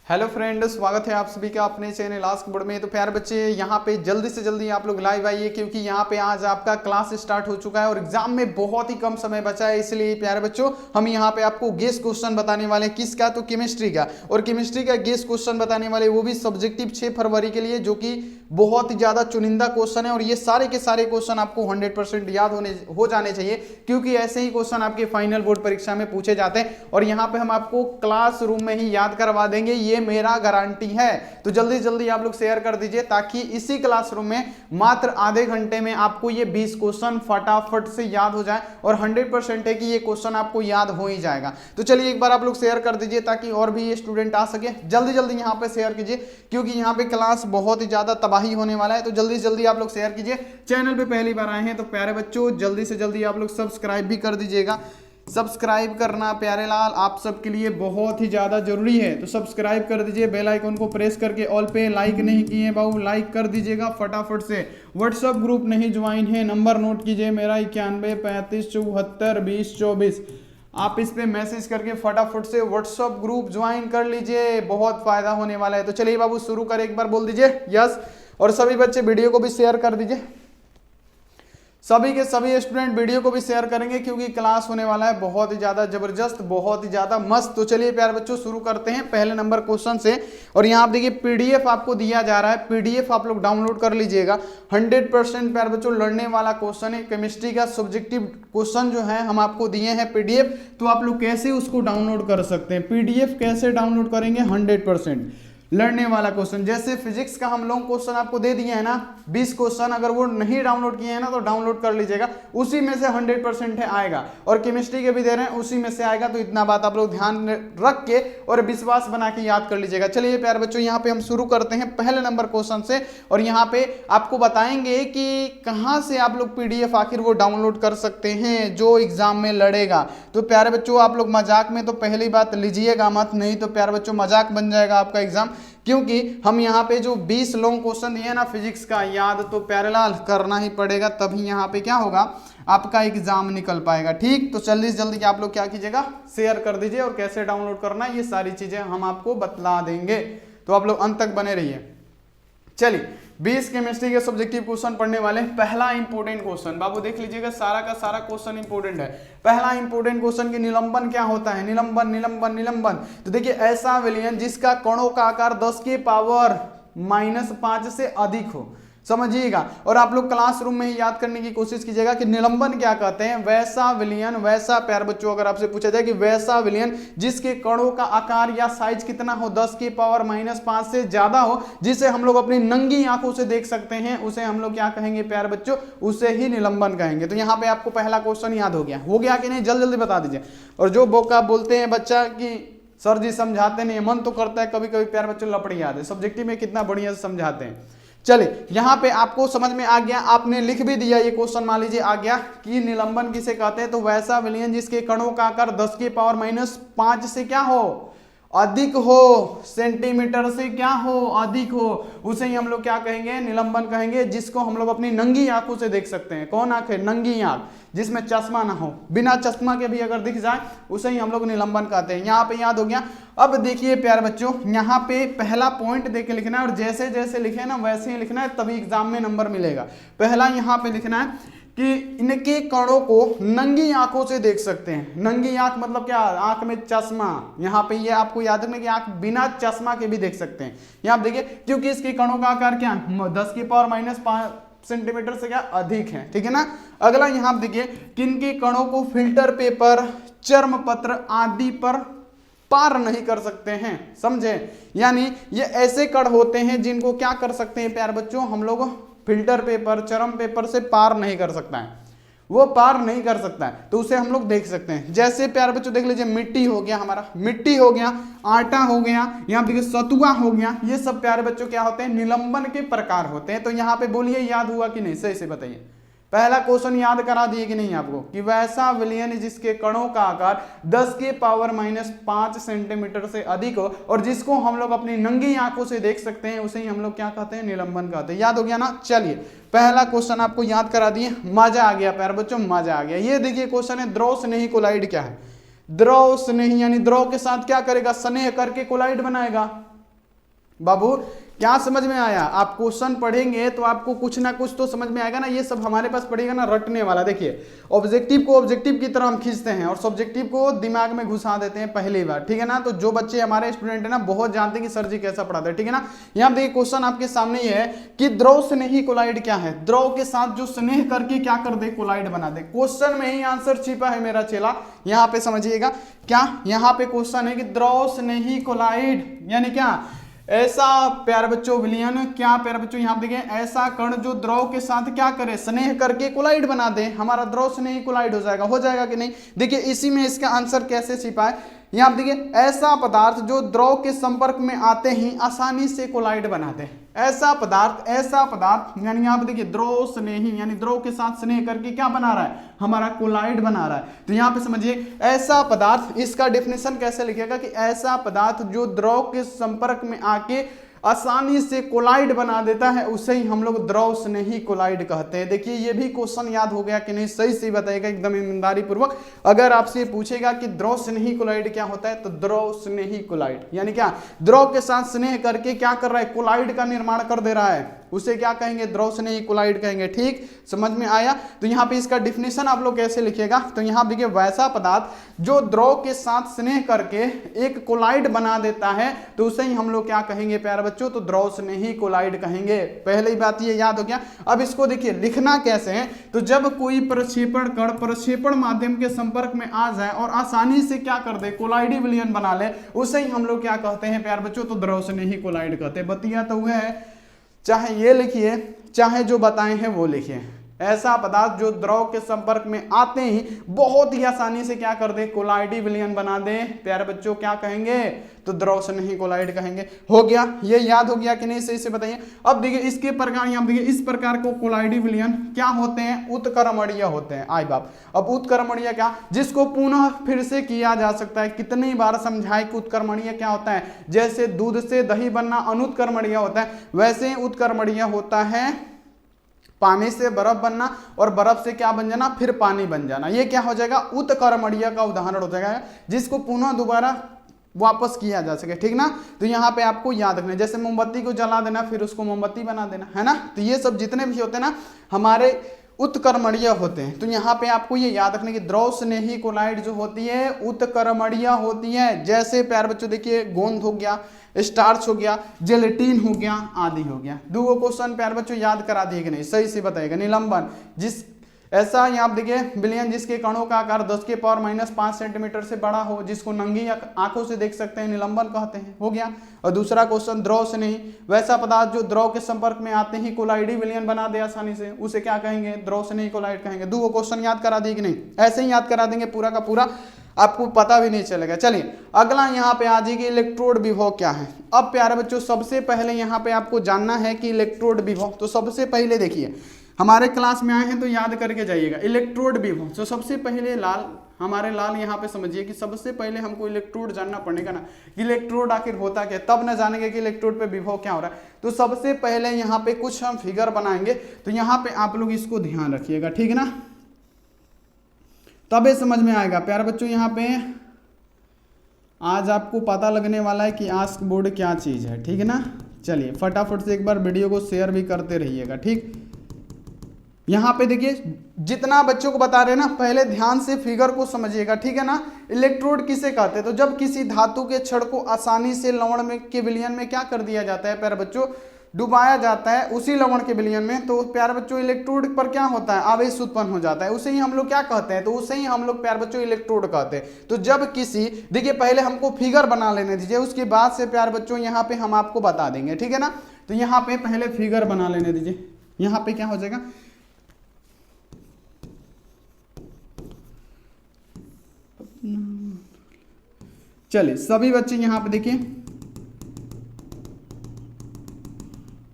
Hello friend, स्वागत है आप सभी का अपने चैनल आस्क बोर्ड में। तो प्यारे बच्चे, यहाँ पे जल्दी से जल्दी आप लोग लाइव आइए, क्योंकि यहाँ पे आज आपका क्लास स्टार्ट हो चुका है और एग्जाम में बहुत ही कम समय बचा है। इसलिए प्यारे बच्चों, हम यहाँ पे आपको गेस क्वेश्चन बताने वाले हैं। किसका? तो केमिस्ट्री का। और केमिस्ट्री का गेस क्वेश्चन बताने वाले, वो भी सब्जेक्टिव 6 फरवरी के लिए, जो कि बहुत ही ज्यादा चुनिंदा क्वेश्चन है। और ये सारे के सारे क्वेश्चन आपको 100% याद हो जाने चाहिए, क्योंकि ऐसे ही क्वेश्चन आपके फाइनल बोर्ड परीक्षा में पूछे जाते हैं। और यहाँ पे हम आपको क्लासरूम में ही याद करवा देंगे, ये मेरा गारंटी है। तो जल्दी जल्दी आप लोग शेयर कर दीजिए, ताकि इसी क्लासरूम में मात्र आधे घंटे में आपको ये 20 क्वेश्चन फटाफट से याद हो जाए। और 100% है कि ये क्वेश्चन आपको याद हो ही जाएगा। तो चलिए एक बार आप लोग शेयर कर दीजिए, ताकि और भी ये स्टूडेंट आ सके। जल्दी जल्दी यहाँ पे शेयर कीजिए, क्योंकि यहाँ पे क्लास बहुत ही ज्यादा तबाही होने वाला है। तो जल्दी से जल्दी आप लोग शेयर कीजिए। चैनल पे पहली बार आए हैं तो प्यारे बच्चों, जल्दी से जल्दी आप लोग सब्सक्राइब भी कर दीजिएगा। सब्सक्राइब करना प्यारे लाल आप सबके लिए बहुत ही ज़्यादा जरूरी है। तो सब्सक्राइब कर दीजिए, बेल आइकन को प्रेस करके ऑल पे। लाइक नहीं किए बाबू, लाइक कर दीजिएगा फटाफट से। व्हाट्सअप ग्रुप नहीं ज्वाइन है, नंबर नोट कीजिए मेरा 91 35 74 20 24। आप इस पे मैसेज करके फटाफट से व्हाट्सअप ग्रुप ज्वाइन कर लीजिए, बहुत फायदा होने वाला है। तो चलिए बाबू शुरू करें, एक बार बोल दीजिए यस। और सभी बच्चे वीडियो को भी शेयर कर दीजिए, सभी के सभी स्टूडेंट वीडियो को भी शेयर करेंगे, क्योंकि क्लास होने वाला है बहुत ही ज्यादा जबरदस्त, बहुत ही ज्यादा मस्त। तो चलिए प्यारे बच्चों शुरू करते हैं पहले नंबर क्वेश्चन से। और यहाँ आप देखिए पीडीएफ आपको दिया जा रहा है, पीडीएफ आप लोग डाउनलोड कर लीजिएगा। 100% प्यारे बच्चों लड़ने वाला क्वेश्चन है। केमिस्ट्री का सब्जेक्टिव क्वेश्चन जो है हम आपको दिए हैं पीडीएफ। तो आप लोग कैसे उसको डाउनलोड कर सकते हैं, पीडीएफ कैसे डाउनलोड करेंगे? 100% लड़ने वाला क्वेश्चन। जैसे फिजिक्स का हम लोग क्वेश्चन आपको दे दिए हैं ना, 20 क्वेश्चन, अगर वो नहीं डाउनलोड किए हैं ना तो डाउनलोड कर लीजिएगा, उसी में से 100% है आएगा। और केमिस्ट्री के भी दे रहे हैं, उसी में से आएगा। तो इतना बात आप लोग ध्यान रख के और विश्वास बना के याद कर लीजिएगा। चलिए प्यारे बच्चों, यहाँ पे हम शुरू करते हैं पहले नंबर क्वेश्चन से। और यहाँ पे आपको बताएंगे कि कहाँ से आप लोग पीडीएफ आखिर वो डाउनलोड कर सकते हैं जो एग्जाम में लड़ेगा। तो प्यारे बच्चों, आप लोग मजाक में तो पहली बात लीजिएगा मत, नहीं तो प्यारे बच्चों मजाक बन जाएगा आपका एग्जाम। क्योंकि हम यहाँ पे जो 20 लॉन्ग क्वेश्चन दिए ना फिजिक्स का, याद तो प्यारे लाल करना ही पड़ेगा, तभी यहाँ पे क्या होगा, आपका एग्जाम निकल पाएगा। ठीक, तो जल्दी से जल्दी आप लोग क्या कीजिएगा, शेयर कर दीजिए। और कैसे डाउनलोड करना है ये सारी चीजें हम आपको बतला देंगे, तो आप लोग अंत तक बने रहिए। चलिए 20 केमिस्ट्री के सब्जेक्टिव क्वेश्चन पढ़ने वाले। पहला इंपोर्टेंट क्वेश्चन बाबू देख लीजिएगा, सारा का सारा क्वेश्चन इंपोर्टेंट है। पहला इंपोर्टेंट क्वेश्चन की निलंबन क्या होता है? निलंबन निलंबन निलंबन। तो देखिए ऐसा विलयन जिसका कणों का आकार 10 के पावर -5 से अधिक हो, समझिएगा। और आप लोग क्लासरूम में ही याद करने की कोशिश कीजिएगा कि निलंबन क्या कहते हैं। वैसा विलयन, वैसा प्यार बच्चों अगर आपसे पूछा जाए कि वैसा विलयन जिसके कणों का आकार या साइज कितना हो, 10 की पावर -5 से ज्यादा हो, जिसे हम लोग अपनी नंगी आंखों से देख सकते हैं, उसे हम लोग क्या कहेंगे प्यार बच्चों? उसे ही निलंबन कहेंगे। तो यहाँ पे आपको पहला क्वेश्चन याद हो गया कि नहीं? जल्दी जल्दी बता दीजिए। और जो बोका बोलते हैं बच्चा कि सर जी समझाते नहीं, मन तो करता है कभी कभी प्यार बच्चों लपड़ी याद है, सब्जेक्टिव में कितना बढ़िया से समझाते हैं। चलिए यहाँ पे आपको समझ में आ गया, आपने लिख भी दिया ये क्वेश्चन, मान लीजिए आ गया कि निलंबन किसे कहते हैं। तो वैसा विलयन जिसके कणों का आकार 10 की पावर -5 से क्या हो, अधिक हो, सेंटीमीटर से क्या हो, अधिक हो, उसे ही हम लोग क्या कहेंगे? निलंबन कहेंगे। जिसको हम लोग अपनी नंगी आंखों से देख सकते हैं। कौन आंख है? नंगी आंख, जिसमें चश्मा ना हो, बिना चश्मा के भी अगर दिख जाए उसे ही हम लोग निलंबन कहते हैं। यहाँ पे याद हो गया। अब देखिए प्यारे बच्चों, यहाँ पे पहला पॉइंट देख के लिखना है, और जैसे जैसे लिखे ना वैसे ही लिखना है, तभी एग्जाम में नंबर मिलेगा। पहला यहाँ पे लिखना है कि इनके कणों को नंगी आंखों से देख सकते हैं। नंगी आंख मतलब क्या? आंख में चश्मा। यहाँ पे ये आपको याद रखना कि आंख बिना चश्मा के भी देख सकते हैं। यहाँ आप देखिए, क्योंकि इसके कणों का आकार क्या, 10 की पावर -5 सेंटीमीटर से क्या अधिक है। ठीक है ना। अगला यहाँ आप देखिए, किनके कणों को फिल्टर पेपर, चर्म पत्र आदि पर पार नहीं कर सकते हैं, समझे? यानी ये ऐसे कण होते हैं जिनको क्या कर सकते हैं प्यार बच्चों, हम लोग फिल्टर पेपर, चरम पेपर से पार नहीं कर सकता है, वो पार नहीं कर सकता है, तो उसे हम लोग देख सकते हैं। जैसे प्यार बच्चों देख लीजिए, मिट्टी हो गया, हमारा मिट्टी हो गया, आटा हो गया, यहाँ देखिए सतुआ हो गया, ये सब प्यारे बच्चों क्या होते हैं? निलंबन के प्रकार होते हैं। तो यहाँ पे बोलिए याद हुआ कि नहीं? सही से बताइए। पहला क्वेश्चन याद करा दिए कि नहीं आपको, कि वैसा विलयन जिसके कणों का आकार 10 के पावर -5 सेंटीमीटर से अधिक हो, और जिसको हम लोग अपनी नंगी आंखों से देख सकते हैं, उसे ही हम लोग क्या कहते हैं? निलंबन कहते हैं। याद हो गया ना। चलिए पहला क्वेश्चन आपको याद करा दिए, मजा आ गया प्यारे बच्चों, मजा आ गया। ये देखिए क्वेश्चन है, द्रव स्नेही कोलाइड क्या है? द्रव स्नेही यानी द्रव के साथ क्या करेगा? स्नेह करके कोलाइड बनाएगा। बाबू क्या समझ में आया? आप क्वेश्चन पढ़ेंगे तो आपको कुछ ना कुछ तो समझ में आएगा ना। ये सब हमारे पास पड़ेगा ना रटने वाला। देखिए ऑब्जेक्टिव को ऑब्जेक्टिव की तरह हम खींचते हैं और सब्जेक्टिव को दिमाग में घुसा देते हैं पहली बार, ठीक है ना। तो जो बच्चे हमारे स्टूडेंट है ना बहुत जानते हैं कि सर जी कैसा पढ़ाते हैं, ठीक है ना। यहाँ देखिए क्वेश्चन आपके सामने ये है कि द्रव स्नेही कोलाइड क्या है? द्रव के साथ जो स्नेह करके क्या कर दे? कोलाइड बना दे। क्वेश्चन में ही आंसर छिपा है मेरा चेला, यहाँ पे समझिएगा। क्या यहाँ पे क्वेश्चन है कि द्रव स्नेही कोलाइड यानी क्या? ऐसा प्यारे बच्चों विलयन, क्या प्यारे बच्चों यहाँ देखिए, ऐसा कण जो द्रव के साथ क्या करे? स्नेह करके कोलाइड बना दे। हमारा द्रव स्नेही कोलाइड हो जाएगा कि नहीं? देखिए इसी में इसका आंसर कैसे छिपा है। यहाँ देखिए ऐसा पदार्थ जो द्रव के संपर्क में आते ही आसानी से कोलाइड बना दे। ऐसा पदार्थ यानी यहाँ पे देखिए द्रव स्नेही यानी द्रव के साथ स्नेह करके क्या बना रहा है? हमारा कोलाइड बना रहा है। तो यहाँ पे समझिए ऐसा पदार्थ, इसका डेफिनेशन कैसे लिखेगा कि ऐसा पदार्थ जो द्रव के संपर्क में आके आसानी से कोलाइड बना देता है उसे ही हम लोग द्रव स्नेही कोलाइड कहते हैं। देखिए ये भी क्वेश्चन याद हो गया कि नहीं? सही से बताइएगा एकदम ईमानदारी पूर्वक। अगर आपसे पूछेगा कि द्रव स्नेही कोलाइड क्या होता है तो द्रव स्नेही कोलाइड यानी क्या? द्रव के साथ स्नेह करके क्या कर रहा है? कोलाइड का निर्माण कर दे रहा है, उसे क्या कहेंगे? द्रव स्नेही कोलाइड कहेंगे। ठीक समझ में आया? तो यहाँ पे इसका डिफिनेशन आप लोग कैसे लिखेगा? तो यहाँ देखिए वैसा पदार्थ जो द्रव के साथ स्नेह करके एक कोलाइड बना देता है तो उसे ही हम लोग क्या कहेंगे प्यारे बच्चों? तो द्रव स्नेही कोलाइड कहेंगे। पहले ही बात ये याद हो गया। अब इसको देखिए लिखना कैसे है? तो जब कोई प्रक्षेपण कण प्रक्षेपण माध्यम के संपर्क में आ जाए और आसानी से क्या कर दे? कोलाइडी विलयन बना ले, उसे ही हम लोग क्या कहते हैं प्यारे बच्चों? तो द्रव स्नेही कोलाइड कहते हैं। बतिया तो हुआ है, चाहे ये लिखिए चाहे जो बताए हैं वो लिखिए। ऐसा पदार्थ जो द्रव के संपर्क में आते ही बहुत ही आसानी से क्या कर दे? कोलाइडी विलयन बना दे। प्यारे बच्चों क्या कहेंगे? तो द्रव स्नेही कोलाइड कहेंगे। हो गया? ये याद हो गया कि नहीं? सही से बताइए। अब देखिए इसके प्रकार, यहाँ देखिए इस प्रकार को कोलाइडी विलयन क्या होते हैं? उत्क्रमणीय होते हैं। आई बाप, अब उत्क्रमणीय क्या? जिसको पुनः फिर से किया जा सकता है। कितनी बार समझाए कि उत्क्रमणीय क्या होता है? जैसे दूध से दही बनना अनुत्क्रमणीय होता है, वैसे उत्क्रमणीय होता है पानी से बर्फ बनना और बर्फ से क्या बन जाना? फिर पानी बन जाना। ये क्या हो जाएगा? उत्क्रमणीय का उदाहरण हो जाएगा, जिसको पुनः दोबारा वापस किया जा सके, ठीक ना। तो यहाँ पे आपको याद रखना, जैसे मोमबत्ती को जला देना फिर उसको मोमबत्ती बना देना, है ना। तो ये सब जितने भी होते हैं ना हमारे उत्क्रमणीय होते हैं। तो यहाँ पे आपको ये याद रखना कि द्रव स्नेही कोलाइड जो होती है उत्क्रमणीय होती है। जैसे प्यारे बच्चों देखिए गोंद हो गया, स्टार्च हो गया, जेलेटिन हो गया, आदि हो गया। दो क्वेश्चन प्यारे बच्चों याद करा दिए कि नहीं? सही से बताइएगा। निलंबन, जिस ऐसा यहाँ देखिए विलयन जिसके कणों का आकार 10 के पावर -5 सेंटीमीटर से बड़ा हो, जिसको नंगी आंखों से देख सकते हैं, निलंबन कहते हैं। हो गया। और दूसरा क्वेश्चन द्रव से नहीं, वैसा पदार्थ जो द्रव के संपर्क में आते ही कोलाइडी विलयन बना दे आसानी से, उसे क्या कहेंगे? द्रव से नहीं कोलाइड कहेंगे। दो क्वेश्चन याद करा दिए कि नहीं? ऐसे ही याद करा देंगे पूरा का पूरा, आपको पता भी नहीं चलेगा। चलिए अगला यहाँ पे आ जाइए इलेक्ट्रोड विभव क्या है। अब प्यारे बच्चों सबसे पहले यहाँ पे आपको जानना है कि इलेक्ट्रोड विभव। तो सबसे पहले देखिए हमारे क्लास में आए हैं तो याद करके जाइएगा इलेक्ट्रोड विभव। तो सबसे पहले हमारे लाल यहाँ पे समझिए कि सबसे पहले हमको इलेक्ट्रोड जानना पड़ेगा ना, कि इलेक्ट्रोड आखिर होता क्या, तब ना जानेंगे कि इलेक्ट्रोड पे विभव क्या हो रहा है। तो सबसे पहले यहाँ पे कुछ हम फिगर बनाएंगे, तो यहाँ पे आप लोग इसको ध्यान रखिएगा, ठीक है ना, तबे समझ में आएगा। प्यारे बच्चों यहाँ पे आज आपको पता लगने वाला है कि आस्क बोर्ड क्या चीज़ है, ठीक है ना। चलिए फटाफट से एक बार वीडियो को शेयर भी करते रहिएगा, ठीक। यहाँ पे देखिए जितना बच्चों को बता रहे हैं ना, पहले ध्यान से फिगर को समझिएगा, ठीक है ना। इलेक्ट्रोड किसे कहते हैं? तो जब किसी धातु के छड़ को आसानी से लवण में के विलयन में क्या कर दिया जाता है प्यारे बच्चों? डुबाया जाता है उसी लवण के विलयन में। तो प्यारे बच्चों इलेक्ट्रोड पर क्या होता है? आवेश उत्पन्न हो जाता है, उसे ही हम लोग क्या कहते हैं? तो उसे ही हम लोग प्यारे बच्चों इलेक्ट्रोड कहते हैं। तो जब किसी, देखिए पहले हमको फिगर बना लेने दीजिए, उसके बाद से प्यारे बच्चों यहाँ पे हम आपको बता देंगे, ठीक है ना। तो यहाँ पे पहले फिगर बना लेने दीजिए। यहाँ पे क्या हो जाएगा? चलिए सभी बच्चे यहाँ पे देखिए,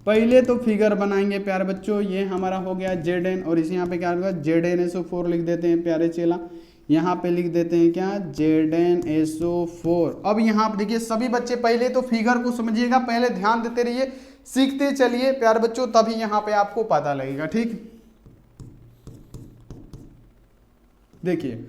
पहले तो फिगर बनाएंगे प्यारे बच्चों। ये हमारा हो गया Zn और इसे यहाँ पे क्या होगा? ZnSO4 लिख देते हैं प्यारे चेला। यहाँ पे लिख देते हैं क्या? ZnSO4। अब यहाँ पे देखिए सभी बच्चे पहले तो फिगर को समझिएगा, पहले ध्यान देते रहिए, सीखते चलिए प्यारे बच्चों, तभी यहाँ पे आपको पता लगेगा, ठीक। देखिए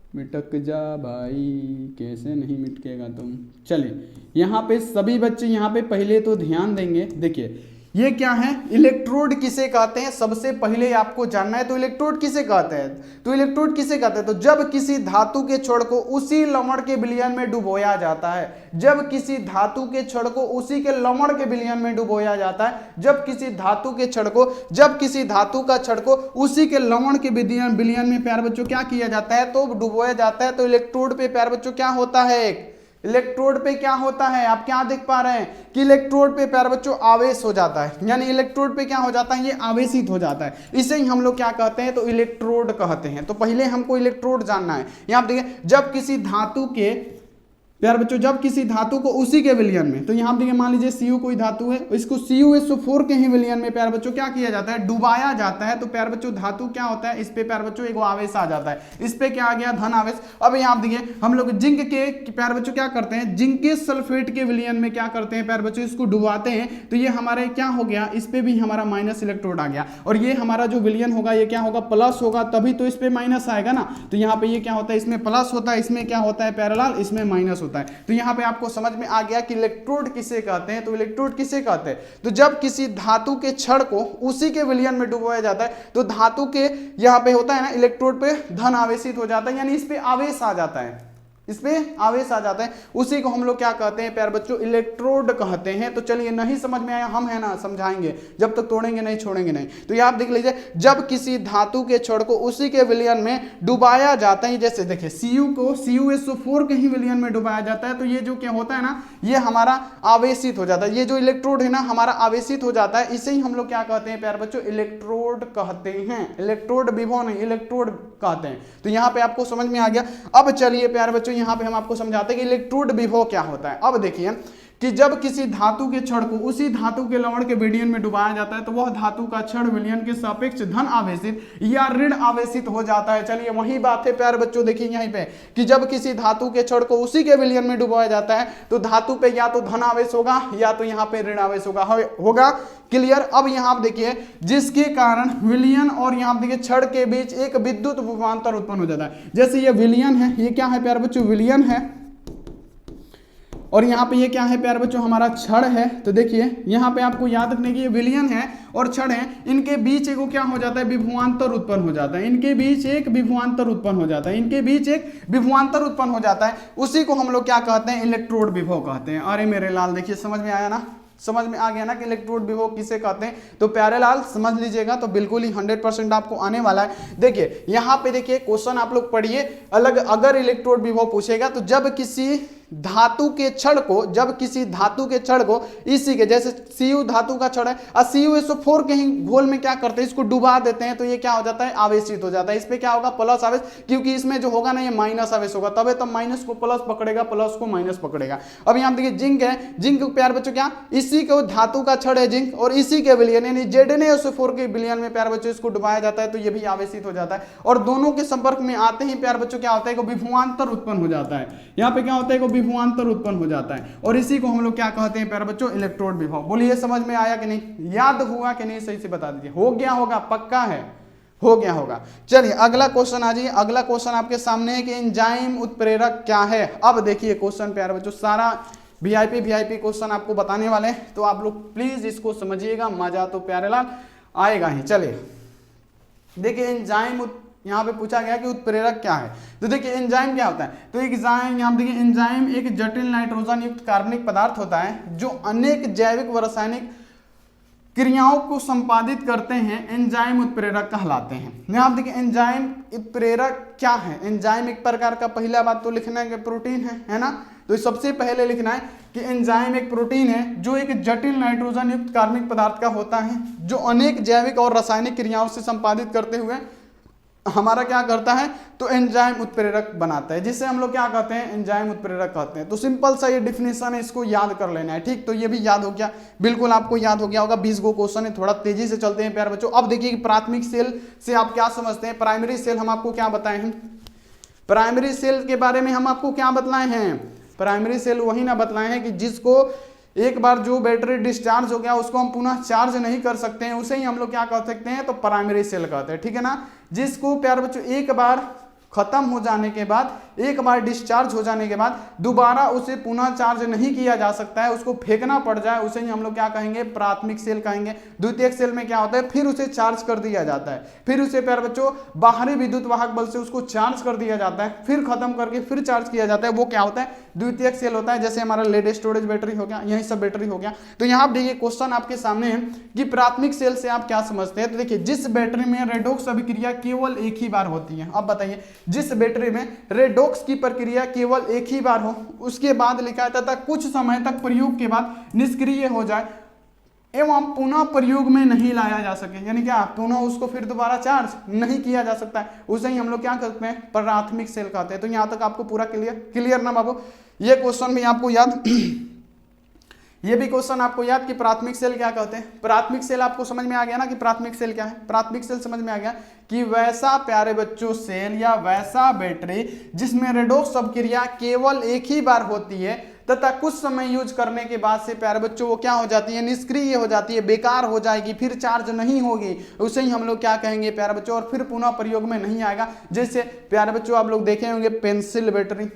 मिटक जा भाई, कैसे नहीं मिटकेगा तुम। चलिए यहाँ पे सभी बच्चे यहाँ पे पहले तो ध्यान देंगे। देखिए ये क्या है, इलेक्ट्रोड किसे कहते हैं, सबसे पहले आपको जानना है। तो इलेक्ट्रोड किसे कहते हैं, तो इलेक्ट्रोड किसे कहते हैं, तो जब किसी धातु के छड़ को उसी लवण के विलयन में डुबोया जाता है, जब किसी धातु के छड़ को उसी के लवण के विलयन में डुबोया जाता है, जब किसी धातु के छड़ को, जब किसी धातु का छड़ को उसी के लवण के विलयन में प्यारे बच्चों क्या किया जाता है, तो डुबोया जाता है। तो इलेक्ट्रोड पे प्यारे बच्चों क्या होता है, इलेक्ट्रोड पे क्या होता है, आप क्या देख पा रहे हैं कि इलेक्ट्रोड पे प्यारे बच्चों आवेश हो जाता है, यानी इलेक्ट्रोड पे क्या हो जाता है, ये आवेशित हो जाता है। इसे ही हम लोग क्या कहते हैं, तो इलेक्ट्रोड कहते हैं। तो पहले हमको इलेक्ट्रोड जानना है। यहां देखिए जब किसी धातु के प्यारे बच्चों, जब किसी धातु को उसी के विलयन में, तो यहां देखिए मान लीजिए Cu कोई धातु है, इसको CuSO4 के ही विलयन में प्यारे बच्चों क्या किया जाता है, डुबाया जाता है। तो प्यारे बच्चों धातु क्या होता है, इस पे प्यारे बच्चों एक आवेश आ जाता है, इस पे क्या आ गया, धन आवेश। अब यहां देखिए हम लोग जिंक के प्यारे बच्चों क्या करते हैं, जिंक के सल्फेट के विलयन में क्या करते हैं प्यारे बच्चों, इसको डुबाते हैं। तो ये हमारे क्या हो गया, इस पे भी हमारा माइनस इलेक्ट्रोड आ गया, और ये हमारा जो विलयन होगा ये क्या होगा, प्लस होगा, तभी तो इस पे माइनस आएगा ना। तो यहाँ पे ये क्या होता है, इसमें प्लस होता है, इसमें क्या होता है पैरेलल, इसमें माइनस होता है। तो यहाँ पे आपको समझ में आ गया कि इलेक्ट्रोड किसे कहते हैं। तो इलेक्ट्रोड किसे कहते हैं, तो जब किसी धातु के छड़ को उसी के विलयन में डुबोया जाता है, तो धातु के यहाँ पे होता है ना, इलेक्ट्रोड पे धन आवेशित हो जाता है, यानी इस पे आवेश आ जाता है, इस पे आवेश आ जाता है, उसी को हम लोग क्या कहते हैं प्यारे बच्चों, इलेक्ट्रोड कहते हैं। तो चलिए नहीं समझ में आया, हम है ना समझाएंगे, जब तक तोड़ेंगे नहीं छोड़ेंगे नहीं। तो ये आप देख लीजिए, जब किसी धातु के छड़ को उसी के विलयन में डुबाया जाता है, जैसे देखिए Cu को CuSO4 के ही विलयन में डुबाया जाता है, तो ये जो क्या होता है ना, ये हमारा आवेशित हो जाता है, ये जो इलेक्ट्रोड है ना हमारा आवेशित हो जाता है। इसे ही हम लोग क्या कहते हैं प्यारे बच्चों, इलेक्ट्रोड कहते हैं, इलेक्ट्रोड विभव नहीं, इलेक्ट्रोड कहते हैं। तो यहाँ पे आपको समझ में आ गया। अब चलिए प्यारे बच्चों यहाँ पे हम आपको समझाते हैं कि इलेक्ट्रोड विभव क्या होता है। अब देखिए कि जब किसी धातु के छड़ को उसी धातु के लवण के विलयन में डुबाया जाता है, तो वह धातु का छड़ विलयन के सापेक्ष धन आवेशित या ऋण आवेशित हो जाता है। चलिए वही बात है प्यारे बच्चों, देखिए यहीं पे कि जब किसी धातु के छड़ को उसी के विलयन में डुबाया जाता है, तो धातु पे या तो धन आवेश होगा या तो यहाँ पे ऋण आवेश होगा। क्लियर। अब यहाँ आप देखिए जिसके कारण विलयन और यहाँ देखिए छड़ के बीच एक विद्युत विभवांतर उत्पन्न हो जाता है। जैसे ये विलयन है, ये क्या है प्यारे बच्चों, विलयन है, और यहाँ पे ये क्या है प्यारे बच्चों, हमारा छड़ है। तो देखिए यहाँ पे आपको याद रखने की, ये विलयन है और छड़ है, इनके बीच एक क्या हो जाता है, विभवांतर उत्पन्न हो जाता है, इनके बीच एक विभवांतर उत्पन्न हो जाता है, इनके बीच एक विभवांतर उत्पन्न हो जाता है। उसी को हम लोग क्या कहते हैं, इलेक्ट्रोड विभव कहते हैं। अरे मेरे लाल देखिए समझ में आया ना, समझ में आ गया ना कि इलेक्ट्रोड विभव किसे कहते हैं। तो प्यारे लाल समझ लीजिएगा, तो बिल्कुल ही 100% आपको आने वाला है। देखिए यहाँ पे देखिए क्वेश्चन आप लोग पढ़िए अलग, अगर इलेक्ट्रोड विभव पूछेगा तो जब किसी धातु के छड़ को, जब किसी धातु के छड़ को इसी के, जैसे Cu धातु का छड़ है और CuSO4 के ही घोल में क्या करते हैं, इसको डुबा देते हैं, तो ये क्या हो जाता है, आवेशित हो जाता है। इस पे क्या होगा, प्लस आवेश, क्योंकि इसमें जो होगा ना ये माइनस आवेश होगा, तब तब माइनस को प्लस पकड़ेगा, प्लस को माइनस पकड़ेगा। अब यहाँ देखिए जिंक है, जिंक प्यार बच्चों क्या, इसी को धातु का छड़ है जिंक, और इसी के विलयन यानी ZnSO4 के विलयन में प्यार बच्चों इसको डुबाया जाता है, तो ये भी आवेशित हो जाता है। और दोनों के संपर्क में आते ही प्यार बच्चों क्या होता है, विभवांतर उत्पन्न हो जाता है। यहाँ पे क्या होता है, विभवांतर उत्पन्न हो जाता है, और इसी को हम लोग क्या कहते हैं प्यारे बच्चों, इलेक्ट्रोड विभव। बोलिए समझ में आया कि नहीं, याद हुआ कि नहीं, सही से बता दीजिए। हो गया होगा, पक्का है, हो गया होगा। चलिए अगला क्वेश्चन आ जाइए। अगला क्वेश्चन आपके सामने है कि एंजाइम उत्प्रेरक क्या है। अब देखिए क्वेश्चन प्यारे बच्चों सारा वीआईपी क्वेश्चन आपको बताने वाले हैं, तो आप लोग प्लीज इसको समझिएगा, मजा तो प्यारे लाल आएगा ही। चलिए देखिए एंजाइम यहाँ पे पूछा गया कि उत्प्रेरक क्या है। तो देखिए एंजाइम क्या होता है, तो एंजाइम यहाँ देखिए एंजाइम एक जटिल नाइट्रोजन युक्त कार्बनिक पदार्थ होता है जो अनेक जैविक व रासायनिक क्रियाओं को संपादित करते हैं, एंजाइम उत्प्रेरक कहलाते हैं। यहाँ देखिए एंजाइम उत्प्रेरक क्या है। एंजाइम एक प्रकार का, पहला बात तो लिखना है कि प्रोटीन है ना, तो सबसे पहले लिखना है कि एंजाइम एक प्रोटीन है जो एक जटिल नाइट्रोजन युक्त कार्बनिक पदार्थ का होता है, जो अनेक जैविक और रासायनिक क्रियाओं से संपादित करते हुए हमारा क्या करता है, तो एंजाइम उत्प्रेरक बनाता है, जिसे हम लोग क्या कहते हैं, एंजाइम उत्प्रेरक कहते हैं। तो सिंपल सा ये डिफिनेशन है, इसको याद कर लेना है, ठीक। तो ये भी याद हो गया, बिल्कुल आपको याद हो गया होगा। 20 गो क्वेश्चन है, थोड़ा तेजी से चलते हैं प्यारे बच्चों। अब देखिए प्राथमिक सेल से आप क्या समझते हैं, प्राइमरी सेल हम आपको क्या बताए हैं, प्राइमरी सेल के बारे में हम आपको क्या बतलाए हैं, प्राइमरी सेल वही ना बतलाए हैं कि जिसको एक बार जो बैटरी डिस्चार्ज हो गया उसको हम पुनः चार्ज नहीं कर सकते हैं, उसे ही हम लोग क्या कह सकते हैं, तो प्राइमरी सेल कहते हैं, ठीक है ना। जिसको प्यारे बच्चों एक बार खत्म हो जाने के बाद, एक बार डिस्चार्ज हो जाने के बाद दोबारा उसे पुनः चार्ज नहीं किया जा सकता है, उसको फेंकना पड़ जाए, उसे ही हम लोग क्या कहेंगे, प्राथमिक सेल कहेंगे। द्वितीयक सेल में क्या होता है, फिर उसे चार्ज कर दिया जाता है, फिर उसे प्यारे बच्चों बाहरी विद्युत वाहक बल से उसको चार्ज कर दिया जाता है, फिर खत्म करके फिर चार्ज किया जाता है, वो क्या होता है, द्वितीयक सेल होता है। जैसे हमारा लेड स्टोरेज बैटरी हो गया, यही सब बैटरी हो गया। तो यहाँ देखिए क्वेश्चन आपके सामने है कि प्राथमिक सेल से आप क्या समझते हैं। तो देखिए जिस बैटरी में रेडॉक्स अभिक्रिया केवल एक ही बार होती है, अब बताइए, जिस बैटरी में रेडॉक्स की प्रक्रिया केवल एक ही बार हो, उसके बाद लिखा है तथा कुछ समय तक प्रयोग के बाद निष्क्रिय हो जाए एवं पुनः प्रयोग में नहीं लाया जा सके, यानी क्या, पुनः उसको फिर दोबारा चार्ज नहीं किया जा सकता है, उसे ही हम लोग क्या कहते हैं, प्राथमिक सेल कहते हैं। तो यहां तक आपको पूरा क्लियर ना बाबू। ये क्वेश्चन भी आपको याद ये भी क्वेश्चन आपको याद कि प्राथमिक सेल क्या कहते हैं। प्राथमिक सेल आपको समझ में आ गया ना कि प्राथमिक सेल क्या है। प्राथमिक सेल समझ में आ गया कि वैसा प्यारे बच्चों सेल या वैसा बैटरी जिसमें रेडॉक्स अभिक्रिया केवल एक ही बार होती है तथा कुछ समय यूज करने के बाद से प्यारे बच्चों वो क्या हो जाती है, निष्क्रिय हो जाती है, बेकार हो जाएगी, फिर चार्ज नहीं होगी, उसे ही हम लोग क्या कहेंगे प्यारे बच्चों, और फिर पुनः प्रयोग में नहीं आएगा। जैसे प्यारे बच्चों आप लोग देखे होंगे पेंसिल बैटरी,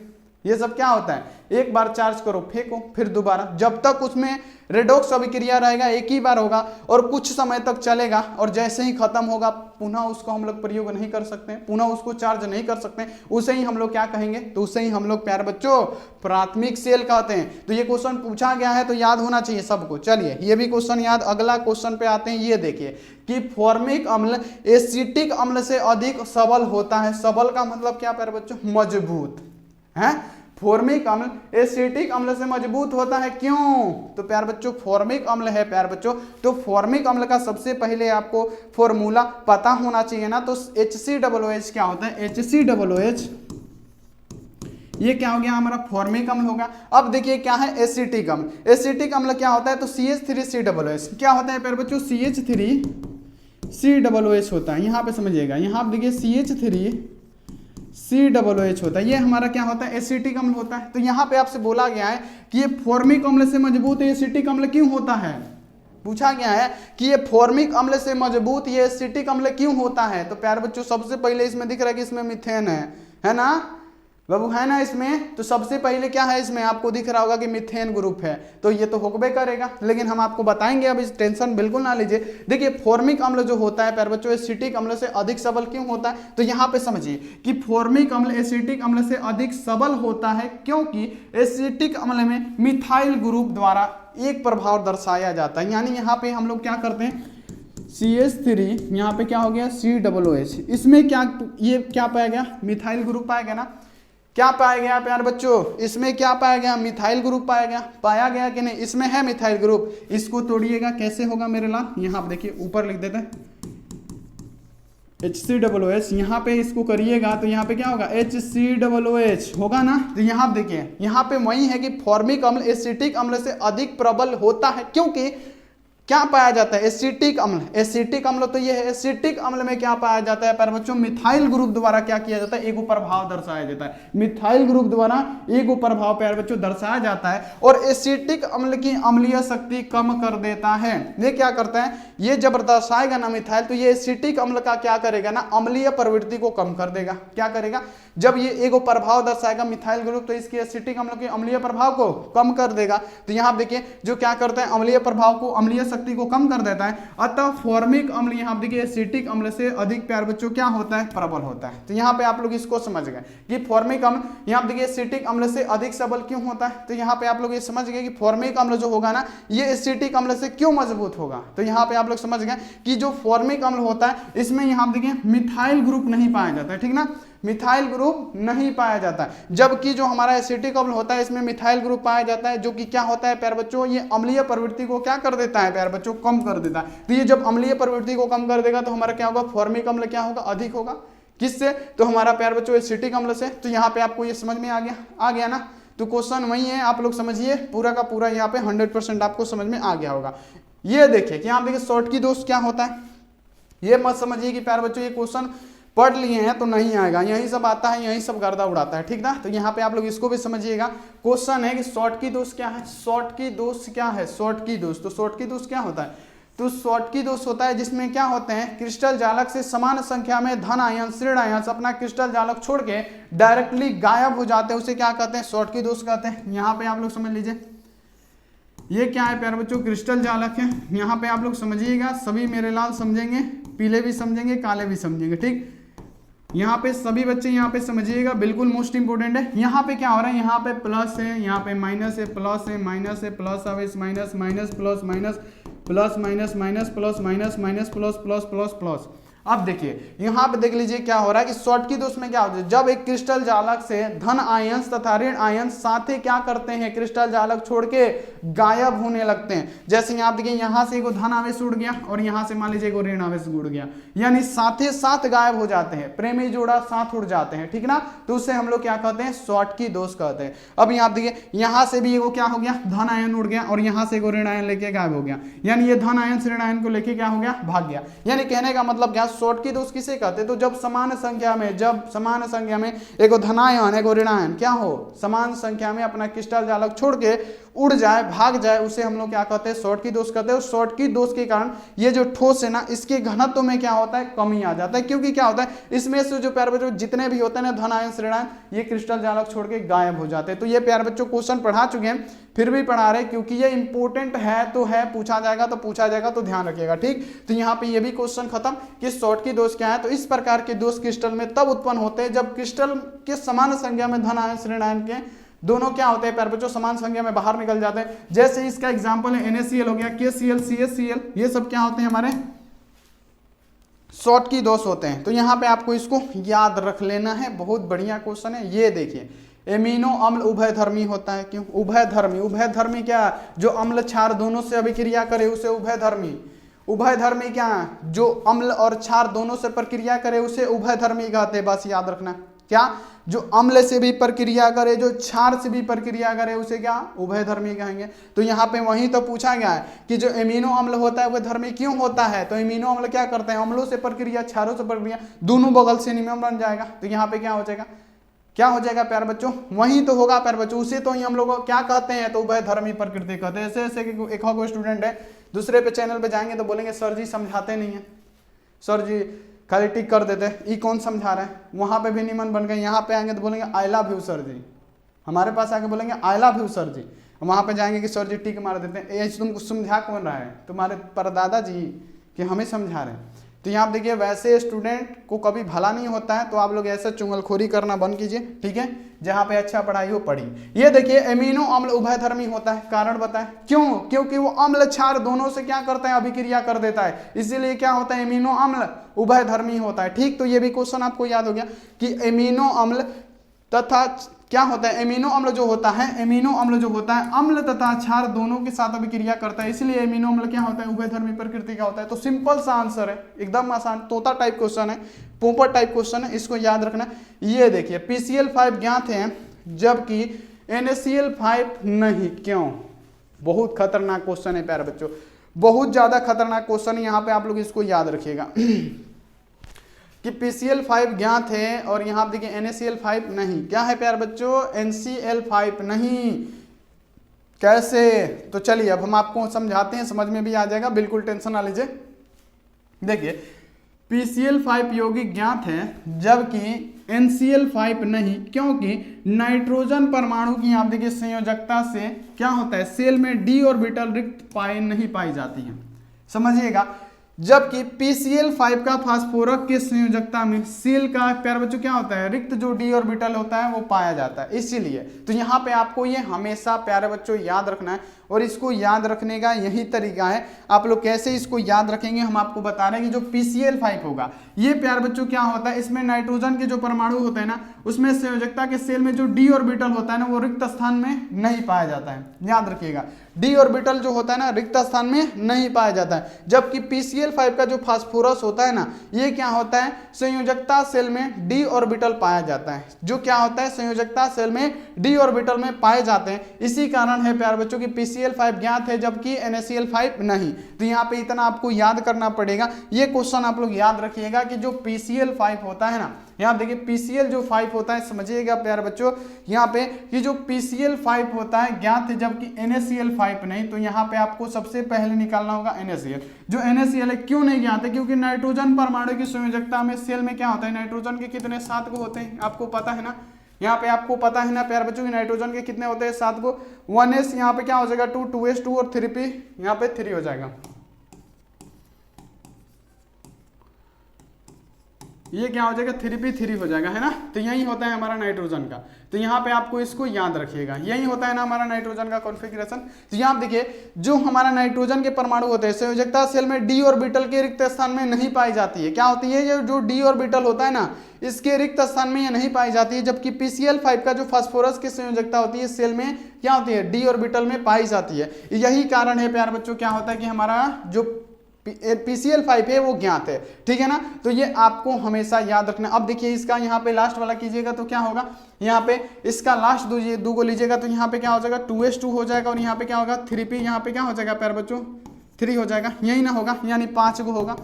ये सब क्या होता है, एक बार चार्ज करो फेंको फिर दोबारा, जब तक उसमें रेडॉक्स अभिक्रिया रहेगा एक ही बार होगा और कुछ समय तक चलेगा, और जैसे ही खत्म होगा पुनः उसको हम लोग प्रयोग नहीं कर सकते, पुनः उसको चार्ज नहीं कर सकते, उसे ही हम लोग क्या कहेंगे, तो उसे ही हम लोग प्यारे बच्चों प्राथमिक सेल कहते हैं। तो ये क्वेश्चन पूछा गया है तो याद होना चाहिए सबको। चलिए ये भी क्वेश्चन याद। अगला क्वेश्चन पे आते हैं, ये देखिए कि फॉर्मिक अम्ल एसिटिक अम्ल से अधिक सबल होता है। सबल का मतलब क्या प्यारे बच्चों, मजबूत है। फॉर्मिक अम्ल एसिटिक अम्ल से मजबूत होता है, क्यों, तो प्यार बच्चों फॉर्मिक अम्ल है प्यार बच्चों, तो फॉर्मिक अम्ल का सबसे पहले आपको फॉर्मूला पता होना चाहिए ना। तो HCOOH क्या होता है, HCOOH ये क्या हो गया हमारा, फॉर्मिक अम्ल होगा। अब देखिए क्या है एसिटिक अम्ल। एसिटिक अम्ल क्या होता है, तो CH3COOH क्या होता है प्यार बच्चों, CH3COOH होता है। यहाँ पे समझिएगा, यहाँ आप देखिए CH3COOH होता है, ये हमारा क्या होता है, एसिटिक अम्ल होता है। तो यहाँ पे आपसे बोला गया है कि ये फॉर्मिक अम्ल से मजबूत एसिटिक अम्ल क्यों होता है, पूछा गया है कि ये फॉर्मिक अम्ल से मजबूत ये एसिटिक अम्ल क्यों होता है। तो प्यारे बच्चों सबसे पहले इसमें दिख रहा है कि इसमें मीथेन है ना बाबू, है ना इसमें। तो सबसे पहले क्या है इसमें, आपको दिख रहा होगा कि मीथेन ग्रुप है, तो ये तो होबे करेगा, लेकिन हम आपको बताएंगे, अब इस टेंशन बिल्कुल ना लीजिए। देखिए फॉर्मिक अम्ल जो होता है प्यारे बच्चों एसिटिक अम्ल से अधिक सबल क्यों होता है, तो यहाँ पे समझिए कि फॉर्मिक अम्ल एसिटिक अम्ल से अधिक सबल होता है क्योंकि एसिटिक अम्ल में मिथाइल ग्रुप द्वारा एक प्रभाव दर्शाया जाता है। यानी यहाँ पे हम लोग क्या करते हैं, CH3 यहाँ पे क्या हो गया COOH, इसमें क्या, ये क्या पाया गया, मिथाइल ग्रुप पाया गया ना। क्या पाया गया प्यार बच्चों, इसमें क्या पाया गया, मिथाइल ग्रुप पाया गया कि नहीं, इसमें है मिथाइल ग्रुप। इसको तोड़िएगा कैसे होगा मेरे लाल, यहाँ आप देखिए ऊपर लिख देते हैं HCOOH, यहाँ पे इसको करिएगा तो यहाँ पे क्या होगा HCOOH होगा ना। तो यहाँ आप देखिए यहाँ पे वही है कि फॉर्मिक अम्ल एसिटिक अम्ल से अधिक प्रबल होता है क्योंकि क्या पाया जाता है, एसिटिक अम्ल। एसिटिक अम्ल तो ये है, एसिटिक अम्ल में क्या पाया जाता है प्यारे बच्चों, मिथाइल ग्रुप द्वारा क्या किया जाता है, एक प्रभाव दर्शाया जाता है। मिथाइल ग्रुप द्वारा एक प्रभाव प्यारे बच्चों दर्शाया जाता है और एसिटिक अम्ल की अम्लीय शक्ति कम कर देता है। ये क्या करता है, ये जब दर्शाएगा ना मिथाइल, तो ये एसिटिक अम्ल का क्या करेगा ना, अम्लीय प्रवृत्ति को कम कर देगा। क्या करेगा, जब ये एक प्रभाव दर्शाएगा मिथाइल ग्रुप, तो इसकी एसिटिक अम्ल के अम्लीय प्रभाव को कम कर देगा। तो यहाँ देखिए जो क्या करता है, अम्लीय प्रभाव को, अम्लीय शक्ति को कम कर देता है। अतः फॉर्मिक अम्ल यहाँ देखिए एसिटिक अम्ल से अधिक प्यार बच्चों क्या होता है, प्रबल होता है। तो यहाँ पे आप लोग इसको समझ गए कि फॉर्मिक अम्ल यहाँ देखिए एसिटिक अम्ल से अधिक सबल क्यों होता है। तो यहाँ पे आप लोग ये समझ गए कि फॉर्मिक अम्ल जो होगा ना, ये एसिटिक अम्ल से क्यों मजबूत होगा। तो यहाँ पे आप लोग समझ गए कि जो फॉर्मिक अम्ल होता है इसमें यहाँ देखिए मिथाइल ग्रुप नहीं पाया जाता है, ठीक ना, मिथाइल ग्रुप नहीं पाया जाता है। जबकि जो हमारा एसिटिक अम्ल होता है इसमें मिथाइल ग्रुप पाया जाता है, जो कि क्या होता है प्यारे बच्चों, ये अम्लीय प्रवृत्ति को क्या कर देता है प्यारे बच्चों, कम कर देता है। तो ये जब अम्लीय प्रवृत्ति को कम कर देगा तो हमारा क्या होगा, फॉर्मिक अम्ल क्या होगा, अधिक होगा। किससे, तो हमारा प्यारे बच्चों एसिटिक अम्ल से। तो यहाँ पे आपको ये समझ में आ गया ना। तो क्वेश्चन वही है, आप लोग समझिए पूरा का पूरा, यहाँ पे 100% आपको समझ में आ गया होगा। ये देखिए कि यहाँ देखिए शॉर्टकी दोष क्या होता है, ये मत समझिए कि प्यारे बच्चों ये क्वेश्चन पढ़ लिए हैं तो नहीं आएगा, यही सब आता है, यही सब गर्दा उड़ाता है, ठीक ना। तो यहाँ पे आप लोग इसको भी समझिएगा। क्वेश्चन है कि शॉर्टकी दोष क्या है, शॉर्टकी दोष क्या है, शॉर्टकी दोष। तो शॉर्टकी दोष क्या होता है, तो शॉर्टकी दोष होता है जिसमें क्या होते हैं, क्रिस्टल जालक से समान संख्या में धन आयन ऋण आयन अपना क्रिस्टल जालक छोड़ के डायरेक्टली गायब हो जाते हैं, उसे क्या कहते हैं, शॉर्टकी दोष कहते हैं। यहाँ पे आप लोग समझ लीजिए ये क्या है प्यारे बच्चों, क्रिस्टल जालक है। यहाँ पे आप लोग समझिएगा, सभी मेरे लाल समझेंगे, पीले भी समझेंगे, काले भी समझेंगे, ठीक। यहाँ पे सभी बच्चे यहाँ पे समझिएगा, बिल्कुल मोस्ट इंपोर्टेंट है। यहाँ पे क्या हो रहा है, यहाँ पे प्लस है, यहाँ पे माइनस है, प्लस है, माइनस है, प्लस अब इस minus minus plus minus plus minus minus plus minus minus plus plus plus plus. अब देखिए यहाँ पे देख लीजिए क्या हो रहा है कि शॉर्टकी दोष में क्या होता है, जब एक क्रिस्टल जालक से धन आयंस तथा ऋण आयंस साथे क्या करते हैं, क्रिस्टल जालक छोड़ के गायब होने लगते हैं। जैसे यहाँ देखिए यहाँ से एक धन आवेश उड़ गया और यहाँ से मान लीजिए एक ऋण आवेश उड़ गया, यानी साथे साथ गायब हो जाते हैं, प्रेमी जोड़ा साथ उड़ जाते हैं, ठीक ना। तो उससे हम लोग क्या कहते हैं, शॉर्टकी दोष कहते हैं। अब यहाँ देखिए यहाँ से भी एगो क्या हो गया, धन आयन उड़ गया और यहाँ से एगो ऋण आयन लेके गायब हो गया, यानी ये धन आयन ऋण आयन को लेके क्या हो गया, भाग गया। यानी कहने का मतलब क्या, शॉर्टकी दोष किसे कहते हैं, तो जब समान संख्या में एगो धनायन एगो ऋणायन क्या हो, समान संख्या में अपना क्रिस्टल जालक छोड़ के उड़ जाए, भाग जाए, उसे हम लोग क्या कहते हैं, शॉर्टकी दोष कहते हैं। और शॉर्टकी दोष के कारण ये जो ठोस है ना, इसके घनत्व में क्या होता है, कमी आ जाता है, क्योंकि क्या होता है इसमें से जो प्यारे बच्चों जितने भी होते हैं ना धनायन ऋणायन, ये क्रिस्टल जालक छोड़ के गायब हो जाते हैं। तो ये प्यारे बच्चों क्वेश्चन पढ़ा चुके हैं, फिर भी पढ़ा रहे क्योंकि ये इंपॉर्टेंट है, तो है पूछा जाएगा तो पूछा जाएगा, तो ध्यान रखिएगा, ठीक। तो यहाँ पे ये भी क्वेश्चन खत्म कि शॉर्टकी दोष क्या है। तो इस प्रकार के दोष क्रिस्टल में तब उत्पन्न होते हैं जब क्रिस्टल के समान संख्या में धन आयन ऋण आयन के दोनों क्या होते हैं प्यारे बच्चों, समान संख्या में बाहर निकल जाते हैं। जैसे इसका एग्जांपल है NaCl हो गया, KCl, CaCl, ये सब क्या होते हैं, हमारे शॉर्टकी दोष होते हैं। तो यहाँ पे आपको इसको याद रख लेना है, बहुत बढ़िया क्वेश्चन है। ये देखिए एमिनो अम्ल उभयधर्मी होता है, क्यों उभयधर्मी, उभयधर्मी क्या, जो अम्ल क्षार दोनों से अभिक्रिया करे उसे उभयधर्मी, उभयधर्मी क्या, जो अम्ल और क्षार दोनों से प्रक्रिया करे उसे उभयधर्मी कहते हैं। बस याद रखना, क्या, जो अम्ल से भी प्रक्रिया करे, जो क्षार से भी प्रक्रिया करे उसे क्या, उभयधर्मी कहेंगे। तो यहाँ पे वही तो पूछा गया है कि जो एमिनो अम्ल होता है वह धर्मी क्यों होता है, तो एमिनो अम्ल क्या करते हैं, अम्लों से प्रक्रिया क्षारों से प्रक्रिया, दोनों बगल से नियम बन जाएगा। तो यहाँ पे क्या हो जाएगा, क्या हो जाएगा प्यारे बच्चों, वही तो होगा प्यारे बच्चों, उसे तो ही हम लोग क्या कहते हैं, तो उभयधर्मी प्रकृति कहते हैं। ऐसे ऐसे एक और स्टूडेंट है दूसरे पे चैनल पे जाएंगे तो बोलेंगे सर जी समझाते नहीं है, सर जी खाली टिक कर देते, ये कौन समझा रहा है, वहां पे भी निमन बन गए, यहाँ पे आएंगे तो बोलेंगे आई लव यू सर जी, हमारे पास आके बोलेंगे आई लव यू सर जी, वहां पे जाएंगे कि सर जी टिक मार देते हैं, ये तुमको समझा कौन रहा है, तुम्हारे परदादा जी कि हमें समझा रहे हैं। तो यहाँ देखिए वैसे स्टूडेंट को कभी भला नहीं होता है, तो आप लोग ऐसे चुगलखोरी करना बंद कीजिए, ठीक है, जहाँ पे अच्छा पढ़ाई हो पढ़ी। ये देखिए एमिनो अम्ल उभयधर्मी होता है, कारण बताएं क्यों, क्योंकि वो अम्ल क्षार दोनों से क्या करता है, अभिक्रिया कर देता है, इसीलिए क्या होता है, एमिनो अम्ल उभयधर्मी होता है, ठीक। तो ये भी क्वेश्चन आपको याद हो गया कि एमिनो अम्ल तथा क्या होता है, एमिनो अम्ल जो होता है, एमिनो अम्ल जो होता है अम्ल तथा क्षार दोनों के साथ अभिक्रिया करता है, इसलिए एमिनो अम्ल क्या होता है, उभयधर्मी प्रकृति का होता है। तो सिंपल सा आंसर है, एकदम आसान, तोता टाइप क्वेश्चन है, पोपट टाइप क्वेश्चन है, इसको याद रखना। ये देखिए PCl5 ज्ञात है जबकि NaCl5 नहीं, क्यों, बहुत खतरनाक क्वेश्चन है प्यारे बच्चों, बहुत ज्यादा खतरनाक क्वेश्चन है, यहाँ पे आप लोग इसको याद रखिएगा कि PCl5 ज्ञात है और यहाँ देखिए NaCl5 नहीं, क्या है प्यारे बच्चों, NCl5 नहीं, कैसे, तो चलिए अब हम आपको समझाते हैं, समझ में भी आ जाएगा, बिल्कुल टेंशन ना लीजिए। देखिए PCl5 यौगिक ज्ञात है जबकि NCl5 नहीं, क्योंकि नाइट्रोजन परमाणु की आप देखिए संयोजकता से क्या होता है, सेल में d ऑर्बिटल रिक्त नहीं पाई जाती है, समझिएगा। जबकि PCl5 का फास्फोरक के संयोजकता में सेल का प्यारे बच्चों क्या होता है, रिक्त जो d ऑर्बिटल होता है वो पाया जाता है, इसीलिए। तो यहाँ पे आपको ये हमेशा प्यारे बच्चों याद रखना है, और इसको याद रखने का यही तरीका है। आप लोग कैसे इसको याद रखेंगे हम आपको बता रहे हैं कि जो PCl5 होगा ये प्यारे बच्चों क्या होता है, इसमें नाइट्रोजन के जो परमाणु होते हैं ना, उसमें संयोजकता के सेल में जो d ऑर्बिटल होता है ना वो रिक्त स्थान में नहीं पाया जाता है, याद रखिएगा, d ऑर्बिटल जो होता है ना रिक्त स्थान में नहीं पाया जाता है। जबकि PCl5 का जो फास्फोरस होता है ना, ये क्या होता है, संयोजकता सेल में d ऑर्बिटल पाया जाता है, जो क्या होता है, संयोजकता सेल में d ऑर्बिटल में पाए जाते हैं। इसी कारण है प्यारे बच्चों की PCl5 ज्ञात है जबकि NaCl5 नहीं। तो यहाँ पे इतना आपको याद करना पड़ेगा, ये क्वेश्चन आप लोग याद रखिएगा कि जो PCl5 होता है ना, यहाँ देखिए PCl जो 5 होता है, समझिएगा प्यारे बच्चों, यहाँ पे ये जो PCl 5 होता है ज्ञात है, जबकि NaCl 5 नहीं। तो यहाँ पे आपको सबसे पहले निकालना होगा NaCl। जो NaCl है क्यों नहीं ज्ञात है, क्योंकि नाइट्रोजन परमाणु की संयोजकता में सेल में क्या होता है, नाइट्रोजन के कितने 7 को होते हैं, आपको पता है ना। यहाँ पे आपको पता है ना प्यारे बच्चों की नाइट्रोजन के कितने होते हैं, 7 को। 1s यहाँ पे क्या हो जाएगा 2, 2s 2 और 3p यहाँ पे 3 हो जाएगा। ये क्या हो जाएगा 3p3 हो जाएगा, है ना। तो यही होता है हमारा नाइट्रोजन का। तो यहाँ पे आपको इसको याद रखिएगा, यही होता है ना हमारा नाइट्रोजन का कॉन्फ़िगरेशन। तो यहाँ देखिए जो हमारा नाइट्रोजन के परमाणु होते हैं संयोजकता सेल में d ऑर्बिटल के रिक्त स्थान में नहीं पाई जाती है। क्या होती है, ये जो d ऑर्बिटल होता है ना, इसके रिक्त स्थान में ये नहीं पाई जाती है, जबकि PCl5 का जो फास्फोरस की संयोजकता होती है सेल में क्या होती है, d ऑर्बिटल में पाई जाती है। यही कारण है प्यारे बच्चों क्या होता है कि हमारा जो PCl5 है वो ज्ञात है, ठीक है ना। तो ये आपको हमेशा याद रखना। अब देखिए इसका यहाँ पे लास्ट वाला कीजिएगा तो क्या होगा, यहाँ पे इसका लास्ट दो को लीजिएगा तो यहाँ पे क्या हो जाएगा 2s2 हो जाएगा, और यहाँ पे क्या होगा 3p, यहाँ पे क्या हो जाएगा प्यारे बच्चों 3 हो जाएगा, यही ना होगा, यानी 5 को होगा,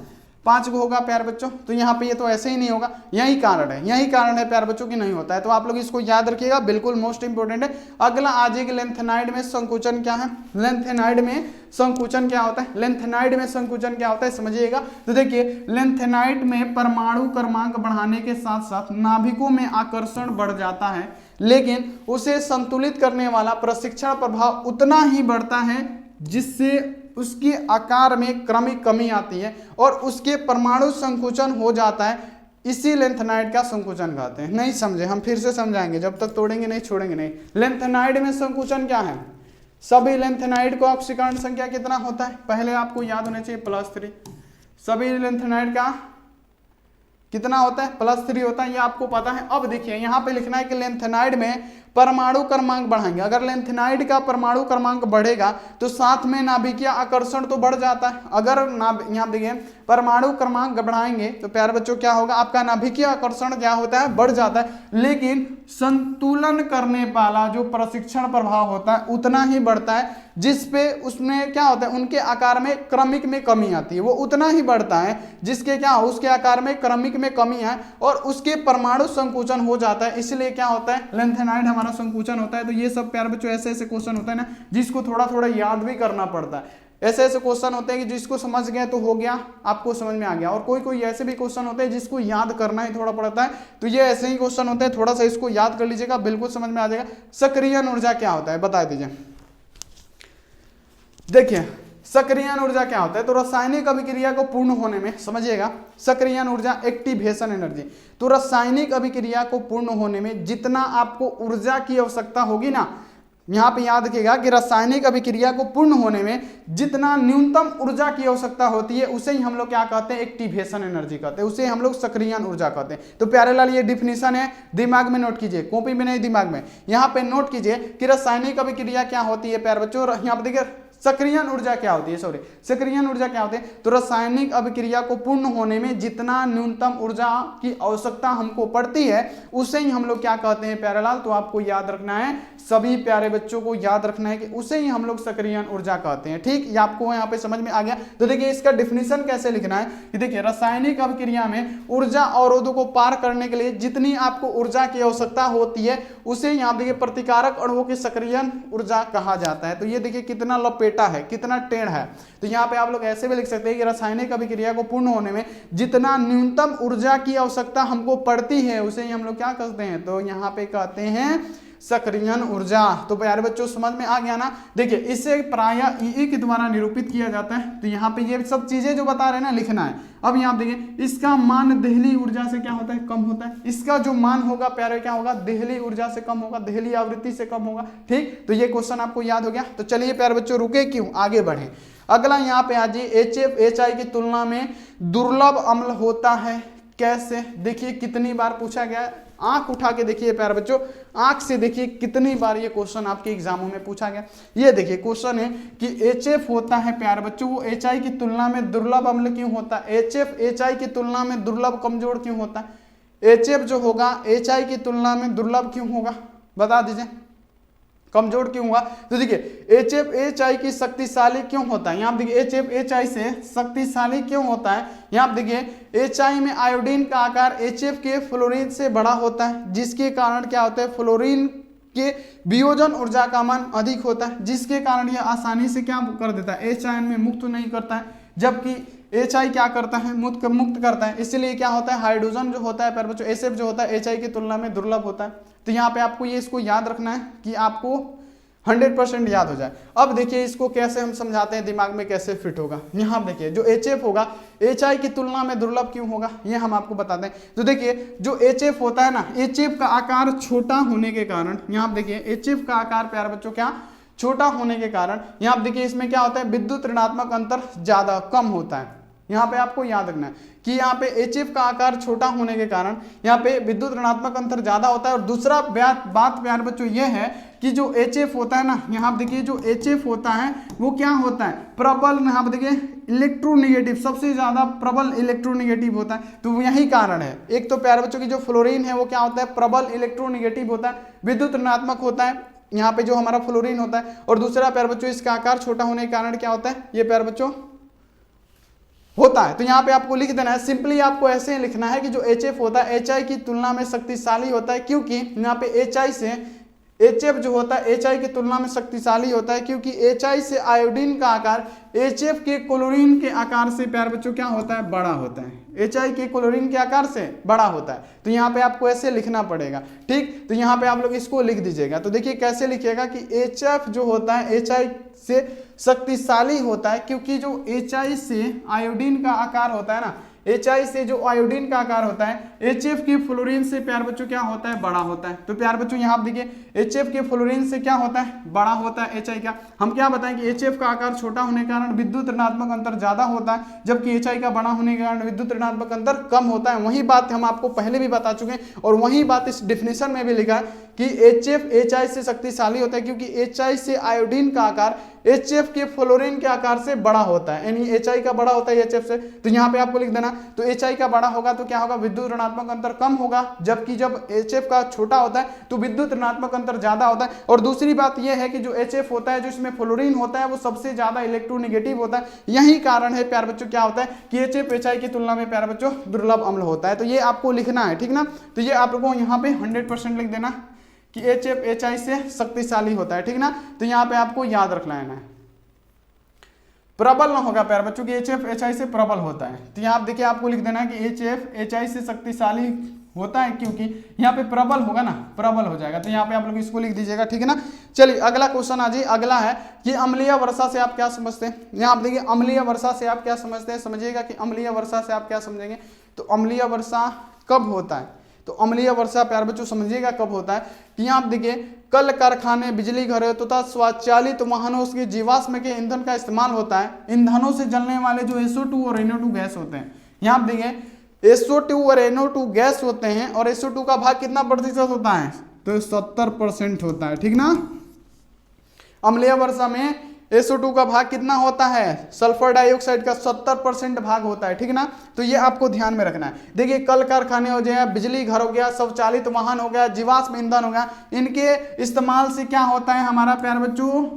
5 को होगा प्यारे बच्चों। तो यहाँ पे ये तो ऐसे ही नहीं होगा, यही कारण है प्यारे बच्चों की नहीं होता है। तो आप लोग इसको याद रखिएगा, बिल्कुल मोस्ट इंपोर्टेंट है। अगला आ जाएगा लेंथेनाइड में संकुचन क्या है, लेंथेनाइड में संकुचन क्या होता है, लेंथेनाइड में संकुचन क्या होता है समझिएगा। तो देखिए लेंथेनाइड में परमाणु क्रमांक बढ़ाने के साथ साथ नाभिकों में आकर्षण बढ़ जाता है, लेकिन उसे संतुलित करने वाला प्रशिक्षण प्रभाव उतना ही बढ़ता है जिससे उसके आकार में क्रमिक कमी आती है और उसके परमाणु संकुचन हो जाता है। इसी लेंथेनाइड का संकुचन कहते हैं। नहीं समझे, हम फिर से समझाएंगे, जब तक तोड़ेंगे नहीं छोड़ेंगे नहीं। लेंथेनाइड में संकुचन क्या है, सभी लेंथेनाइड को ऑक्सीकरण संख्या कितना होता है, पहले आपको याद होना चाहिए +3। सभी लेंथेनाइड का कितना होता है, +3 होता है, ये आपको पता है। अब देखिए यहाँ पे लिखना है कि लेंथेनाइड में परमाणु क्रमांक बढ़ाएंगे। अगर लेंथेनाइड का परमाणु क्रमांक बढ़ेगा तो साथ में नाभिकीय आकर्षण तो बढ़ जाता है। अगर यहाँ देखिए परमाणु क्रमांक बढ़ाएंगे तो प्यारे बच्चों क्या होगा, आपका नाभिकीय आकर्षण क्या होता है, बढ़ जाता है, लेकिन संतुलन करने वाला जो प्रशिक्षण प्रभाव होता है उतना ही बढ़ता है, जिसपे उसमें क्या होता है, उनके आकार में क्रमिक में कमी आती है, वो उतना ही बढ़ता है जिसके क्या उसके आकार में क्रमिक में कमी है और उसके परमाणु संकुचन हो जाता है। इसलिए क्या होता है, लेंथेनाइड हमारा संकुचन होता है। तो ये सब प्यारे बच्चों ऐसे क्वेश्चन होता है ना जिसको थोड़ा थोड़ा याद भी करना पड़ता है। ऐसे क्वेश्चन होते हैं कि जिसको समझ गए तो हो गया, आपको समझ में आ गया, और कोई ऐसे भी क्वेश्चन होते हैं जिसको याद करना ही थोड़ा पड़ता है। तो ये ऐसे ही क्वेश्चन होते हैं, थोड़ा सा इसको याद कर लीजिएगा, बिल्कुल समझ में आ जाएगा। सक्रियण ऊर्जा क्या होता है बता दीजिए। देखिए सक्रियण ऊर्जा क्या होता है, तो रासायनिक अभिक्रिया को पूर्ण होने में, समझिएगा, सक्रियण ऊर्जा एक्टिवेशन एनर्जी। तो रासायनिक अभिक्रिया को पूर्ण होने में जितना आपको ऊर्जा की आवश्यकता होगी ना, यहाँ पे याद रखिएगा कि रासायनिक अभिक्रिया को पूर्ण होने में जितना न्यूनतम ऊर्जा की आवश्यकता होती है उसे ही हम लोग क्या कहते हैं, एक्टिवेशन एनर्जी कहते हैं, उसे हम लोग सक्रियण ऊर्जा कहते हैं। तो प्यारे लाल ये डिफिनीशन है, दिमाग में नोट कीजिए, कॉपी में नहीं दिमाग में, यहाँ पे नोट कीजिए कि रासायनिक अभिक्रिया क्या होती है प्यारे बच्चों। यहाँ पे देखिए सक्रियण ऊर्जा क्या होती है, सक्रियण ऊर्जा क्या होती है, तो रासायनिक अभिक्रिया को पूर्ण होने में जितना न्यूनतम ऊर्जा की आवश्यकता हमको पड़ती है उसे ही हम लोग क्या कहते हैं प्यारे लाल। तो आपको याद रखना है, सभी प्यारे बच्चों को याद रखना है कि उसे ही हम लोग सक्रियण ऊर्जा कहते हैं। ठीक, ये आपको यहाँ पे समझ में आ गया। तो देखिए इसका डिफिनीशन कैसे लिखना है कि देखिए रासायनिक अभिक्रिया में ऊर्जा अवरोधों को पार करने के लिए जितनी आपको ऊर्जा की आवश्यकता होती है उसे यहाँ देखिए प्रतिकारक अणुओं की सक्रियण ऊर्जा कहा जाता है। तो ये देखिए कितना लपेटा है, कितना टेढ़ है। तो यहाँ पे आप लोग ऐसे भी लिख सकते हैं कि रासायनिक अभिक्रिया को पूर्ण होने में जितना न्यूनतम ऊर्जा की आवश्यकता हमको पड़ती है उसे ही हम लोग क्या कहते हैं, तो यहाँ पे कहते हैं सक्रियण ऊर्जा। तो प्यारे बच्चों समझ में आ गया ना। देखिए इसे प्रायः ई के द्वारा निरूपित किया जाता है। तो यहाँ पे ये सब चीजें जो बता रहे हैं ना लिखना है। अब यहाँ देखिए इसका मान देहली ऊर्जा से क्या होता है, कम होता है। इसका जो मान होगा प्यारे क्या होगा, देहली ऊर्जा से कम होगा, देहली आवृत्ति से कम होगा। ठीक, तो ये क्वेश्चन आपको याद हो गया। तो चलिए प्यारे बच्चों रुके क्यों, आगे बढ़े। अगला यहाँ पे आज HF HI की तुलना में दुर्लभ अम्ल होता है कैसे। देखिए कितनी बार पूछा गया, आंख उठा के देखिए प्यारे बच्चों, आंख से देखिए कितनी बार ये क्वेश्चन आपके एग्जामों में पूछा गया। ये देखिए क्वेश्चन है कि HF होता है प्यारे बच्चों वो HI की तुलना में दुर्लभ अम्ल क्यों होता है, HF HI की तुलना में दुर्लभ कमजोर क्यों होता है, HF जो होगा HI की तुलना में दुर्लभ क्यों होगा, बता दीजिए। कमजोर क्यों हुआ? तो देखिए HFHI की शक्तिशाली क्यों होता है, यहाँ देखिए HFHI से शक्तिशाली क्यों होता है, यहाँ देखिए HI में आयोडीन का आकार HF के फ्लोरीन से बड़ा होता है, जिसके कारण क्या होता है, फ्लोरीन के वियोजन ऊर्जा का मान अधिक होता है, जिसके कारण यह आसानी से क्या कर देता है, H आयन में मुक्त नहीं करता है, जबकि HI क्या करता है, मुक्त करता है। इसलिए क्या होता है, हाइड्रोजन जो होता है प्यारे बच्चों, SF जो होता है HI की तुलना में दुर्लभ होता है। तो यहाँ पे आपको ये इसको याद रखना है कि आपको 100% याद हो जाए। अब देखिए इसको कैसे हम समझाते हैं, दिमाग में कैसे फिट होगा। यहाँ देखिए जो HF होगा HI की तुलना में दुर्लभ क्यों होगा, ये हम आपको बताते हैं। तो देखिए जो HF होता है ना, HF का आकार छोटा होने के कारण, यहाँ देखिए HF का आकार प्यारे बच्चों क्या छोटा होने के कारण, यहाँ देखिए इसमें क्या होता है, विद्युत ऋणात्मक अंतर ज्यादा कम होता है। यहाँ पे आपको याद रखना है कि यहाँ पे HF का आकार छोटा होने के कारण यहाँ पे विद्युत ऋणात्मक अंतर ज्यादा होता है। और दूसरा बात प्यारे बच्चों ये है कि जो HF होता है ना, यहाँ देखिए जो HF होता है वो क्या होता है, प्रबल, यहाँ देखिए इलेक्ट्रोनेगेटिव, सबसे ज्यादा प्रबल इलेक्ट्रोनेगेटिव होता है। तो यही कारण है, एक तो प्यारे बच्चों की जो फ्लोरीन है वो क्या होता है, प्रबल इलेक्ट्रोनेगेटिव होता है, विद्युत ऋणात्मक होता है यहाँ पे जो हमारा फ्लोरीन होता है। और दूसरा प्यारे बच्चों इसका आकार छोटा होने के कारण क्या होता है, ये प्यारे बच्चों होता है। तो यहाँ पे आपको लिख देना है, सिंपली आपको ऐसे ही लिखना है कि जो HF होता है HI की तुलना में शक्तिशाली होता है, क्योंकि यहाँ पे HI से HF जो होता है HI की तुलना में शक्तिशाली होता है, क्योंकि HI से आयोडीन का आकार HF के क्लोरीन के आकार से प्यारे बच्चों क्या होता है, बड़ा होता है, HI के क्लोरीन के आकार से बड़ा होता है। तो यहाँ पे आपको ऐसे लिखना पड़ेगा, ठीक। तो यहाँ पे आप लोग इसको लिख दीजिएगा। तो देखिए कैसे लिखिएगा कि HF जो होता है HI से शक्तिशाली होता है, क्योंकि जो HI से आयोडीन का आकार होता है ना, HI से जो आयोडीन का आकार होता है HF के फ्लोरीन से प्यारे बच्चों क्या होता है, बड़ा होता है। तो प्यारे बच्चों यहाँ देखिए HF के फ्लोरीन से क्या होता है, बड़ा होता है HI का। हम क्या बताएं कि HF का आकार छोटा होने के कारण विद्युत ऋणात्मक अंतर ज्यादा होता है, जबकि HI का बड़ा होने के कारण विद्युत ऋणात्मक अंतर कम होता है। वही बात हम आपको पहले भी बता चुके हैं और वही बात इस डिफिनेशन में भी लिखा है कि HF HI से शक्तिशाली होता है, क्योंकि HI से आयोडीन का आकार HF के फ्लोरीन के आकार से बड़ा होता है, यानी HI का बड़ा होता है HF से। तो यहाँ पे आपको लिख देना, तो HI का बड़ा होगा तो क्या होगा, विद्युत ऋणात्मक अंतर कम होगा, जबकि जब HF का छोटा होता है तो विद्युत ऋणात्मक अंतर ज्यादा होता है। और दूसरी बात यह है कि जो HF होता है, जो इसमें फ्लोरीन होता है, वो सबसे ज्यादा इलेक्ट्रोनेगेटिव होता है। यही कारण है प्यारे बच्चों क्या होता है कि HF HI की तुलना में प्यारे बच्चों दुर्लभ अम्ल होता है। तो ये आपको लिखना है, ठीक ना। तो ये आप लोगों को यहाँ पे 100% लिख देना कि HF HI से शक्तिशाली होता है, ठीक ना। तो यहाँ पे आपको याद रखना है, प्रबल ना होगा प्यारे बच्चों की HF HI से प्रबल होता है। तो यहाँ देखिए आपको लिख देना है कि HF HI से शक्तिशाली होता है, क्योंकि यहाँ पे प्रबल होगा ना, प्रबल हो जाएगा। तो यहाँ पे आप लोग इसको लिख दीजिएगा, ठीक है ना। चलिए अगला क्वेश्चन आ जाइए। अगला है कि अम्लीय वर्षा से आप क्या समझते हैं। यहाँ आप देखिए अम्लीय वर्षा से आप क्या समझते हैं, समझिएगा कि अम्लीय वर्षा से आप क्या समझेंगे। तो अम्लीय वर्षा कब होता है, तो अम्लीय वर्षा प्यारे बच्चों समझिएगा कब होता है कि यहाँ आप देखिए कल कारखाने, बिजली घरों तथा स्वचालित वाहनों के जीवाश्म के ईंधन का इस्तेमाल होता है। ईंधनों से जलने वाले जो SO2 और NO2 गैस होते हैं, यहाँ आप देखिए SO2 और NO2 गैस होते हैं, और SO2 का भाग कितना प्रतिशत होता है, तो 70% होता है, ठीक ना। अम्लीय वर्षा में SO2 का भाग कितना होता है, सल्फर डाइऑक्साइड का 70% भाग होता है, ठीक ना। तो ये आपको ध्यान में रखना है। देखिए कल कारखाने हो गया, बिजली घर हो गया, स्वचालित वाहन हो गया, जीवाश्म ईंधन हो गया, इनके इस्तेमाल से क्या होता है हमारा प्यारे बच्चों,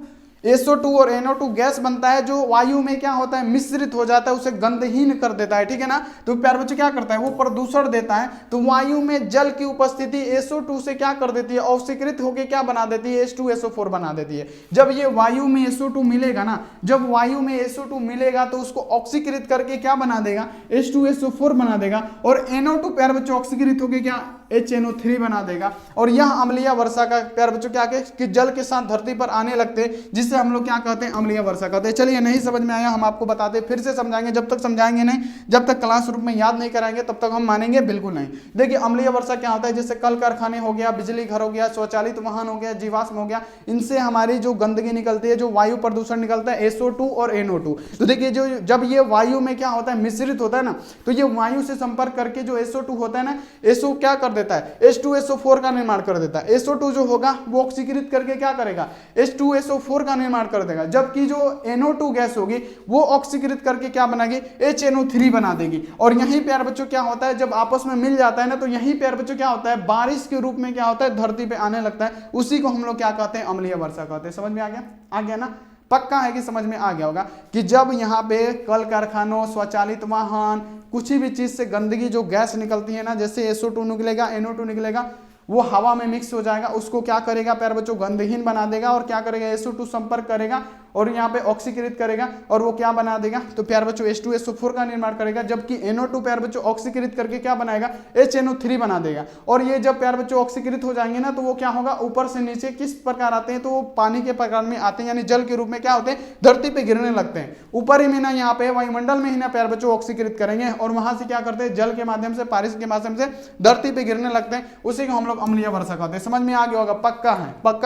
SO2 और NO2 गैस बनता है, जो वायु में क्या होता है, मिश्रित हो जाता है, उसे गंधहीन कर देता है, ठीक है ना। तो प्यारे बच्चों क्या करता है, वो प्रदूषण देता है। तो वायु में जल की उपस्थिति SO2 से क्या कर देती है, ऑक्सीकृत होकर क्या बना देती है, H2SO4 बना देती है। जब ये वायु में SO2 मिलेगा ना, जब वायु में SO2 मिलेगा तो उसको ऑक्सीकृत करके क्या बना देगा, H2SO4 बना देगा, और NO2 प्यारे बच्चों ऑक्सीकृत होकर क्या HNO3 बना देगा। और यह अम्लीय वर्षा का प्यारे बच्चों क्या कि जल के साथ धरती पर आने लगते हैं, जिससे हम लोग क्या कहते हैं, अम्लीय वर्षा कहते हैं। चलिए नहीं समझ में आया, हम आपको बताते फिर से समझाएंगे, जब तक समझाएंगे नहीं, जब तक क्लास रूम में याद नहीं कराएंगे तब तक हम मानेंगे बिल्कुल नहीं। देखिए अम्लीय वर्षा क्या होता है, जैसे कल कारखाने हो गया, बिजली घर हो गया, स्वचालित वाहन हो गया, जीवाश्म हो गया, इनसे हमारी जो गंदगी निकलती है, जो वायु प्रदूषण निकलता है SO2 और NO2। तो देखिए जो जब ये वायु में क्या होता है, मिश्रित होता है ना, तो ये वायु से संपर्क करके जो SO2 होता है ना, SO क्या कर देता है, H2SO4 का निर्माण कर देता है। SO2 जो होगा वो ऑक्सीकृत करके क्या करेगा, H2SO4 का निर्माण कर देगा, जबकि जो NO2 गैस होगी वो ऑक्सीकृत करके क्या बनाएगी, HNO3 बना देगी। और यहीं प्यारे बच्चों क्या होता है, जब आपस में मिल जाता है ना, तो यहीं प्यारे बच्चों क्या होता है, बारिश के रूप में क्या होता है, धरती पे आने लगता है। उसी को हम लोग क्या कहते हैं, अम्लीय वर्षा कहते हैं। समझ में आ गया ना, पक्का है कि समझ में आ गया होगा कि जब यहाँ पे कल कारखानों, स्वचालित वाहन, कुछ भी चीज से गंदगी जो गैस निकलती है ना, जैसे SO2 निकलेगा, NO2 निकलेगा, वो हवा में मिक्स हो जाएगा, उसको क्या करेगा प्यारे बच्चों, गंधहीन बना देगा। और क्या करेगा, SO2 संपर्क करेगा और यहाँ पे ऑक्सीकृत करेगा और वो क्या बना देगा, तो प्यारे बच्चों H2SO4 का निर्माण करेगा, जबकि NO2 प्यारे बच्चों ऑक्सीकृत करके क्या बनाएगा, HNO3 बना देगा। और ये जब प्यारे बच्चों ऑक्सीकृत हो जाएंगे ना, तो वो क्या होगा, ऊपर से नीचे किस प्रकार आते हैं, तो वो पानी के प्रकार में आते हैं, यानी जल के रूप में क्या होते हैं, धरती पे गिरने लगते हैं। ऊपर ही में ना यहाँ पे वायुमंडल में ही ना प्यारे बच्चों ऑक्सीकृत करेंगे और वहां से क्या करते हैं, जल के माध्यम से, बारिश के माध्यम से धरती पे गिरने लगते हैं। उसी को हम लोग अम्लीय वर्षा कहते हैं। समझ में आ गया होगा, पक्का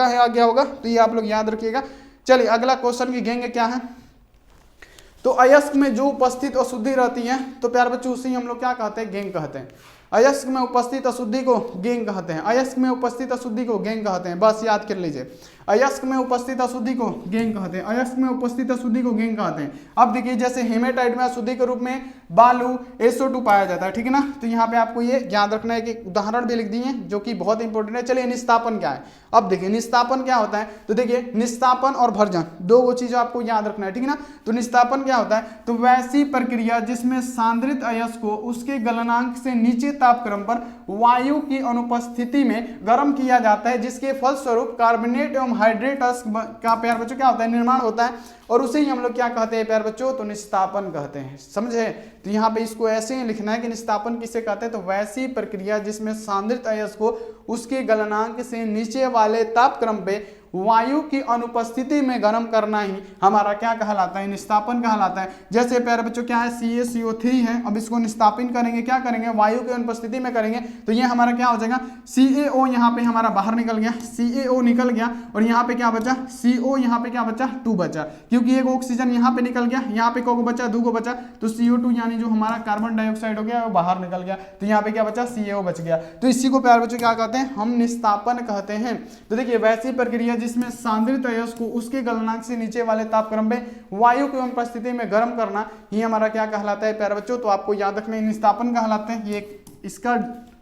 है आ गया होगा, तो ये आप लोग याद रखिएगा। चलिए अगला क्वेश्चन की गेंग क्या है, तो अयस्क में जो उपस्थित अशुद्धि रहती है, तो प्यार बच्चों उसी हम लोग क्या कहते हैं, गेंग कहते हैं। अयस्क में उपस्थित अशुद्धि को गेंग कहते हैं, अयस्क में उपस्थित अशुद्धि को गेंग कहते हैं, बस याद कर लीजिए, अयस्क में उपस्थित अशुद्धि को गेंग कहते हैं, अयस्क में उपस्थित अशुद्धि को गेंग कहते हैं। अब देखिए जैसे हेमेटाइट में अशुद्धि के रूप में बालू, SO2 पाया जाता है, ठीक है ना, तो यहाँ पे आपको ये याद रखना है कि उदाहरण भी लिख दिए जो कि बहुत इंपॉर्टेंट है। चलिए निस्तापन क्या है, अब देखिए निस्तापन क्या होता है, तो देखिए निस्तापन और भर्जन दो वो चीजें आपको याद रखना है, ठीक है ना। तो निस्तापन क्या होता है, तो वैसी प्रक्रिया जिसमें सांद्रित अयस्क को उसके गलनांक से नीचे तापक्रम पर वायु की अनुपस्थिति में गर्म किया जाता है, जिसके फलस्वरूप कार्बोनेट एवं हाइड्रेट का प्यार बच्चों क्या होता है, निर्माण होता है। और उसे ही हम लोग क्या कहते हैं प्यार बच्चों, तो निस्तापन कहते हैं। समझे, तो यहाँ पे इसको ऐसे ही लिखना है कि निस्तापन किसे कहते हैं, तो वैसी प्रक्रिया जिसमें सांद्रित अयस्क को उसके गलनांक से नीचे वाले तापक्रम पे वायु की अनुपस्थिति में गर्म करना ही हमारा क्या कहलाता है, निस्तापन कहलाता है। जैसे प्यारे बच्चों क्या है, CaCO3 है, अब इसको निस्तापन करेंगे, क्या करेंगे, वायु की अनुपस्थिति में करेंगे, तो ये हमारा क्या हो जाएगा, CaO यहाँ पे हमारा बाहर निकल गया, CaO निकल गया, और यहाँ पे क्या बचा, CO यहाँ पे क्या बचा, 2 बचा, क्योंकि एक ऑक्सीजन यहाँ पे निकल गया, यहाँ पे को बचा, 2 बचा, तो CO2 यानी जो हमारा कार्बन डाइऑक्साइड हो गया वो बाहर निकल गया, तो यहाँ पे क्या बचा, CaO बच गया। तो इसी को प्यारे बच्चों क्या कहते हैं, हम निस्तापन कहते हैं। तो देखिए वैसी प्रक्रिया जिसमें सांद्रित अयस्क को उसके गलनांक से नीचे वाले तापक्रम में वायु की अनुपस्थिति में गर्म करना ही हमारा क्या कहलाता है प्यारे बच्चों, तो आपको याद रखना निस्तापन कहलाते हैं। ये इसका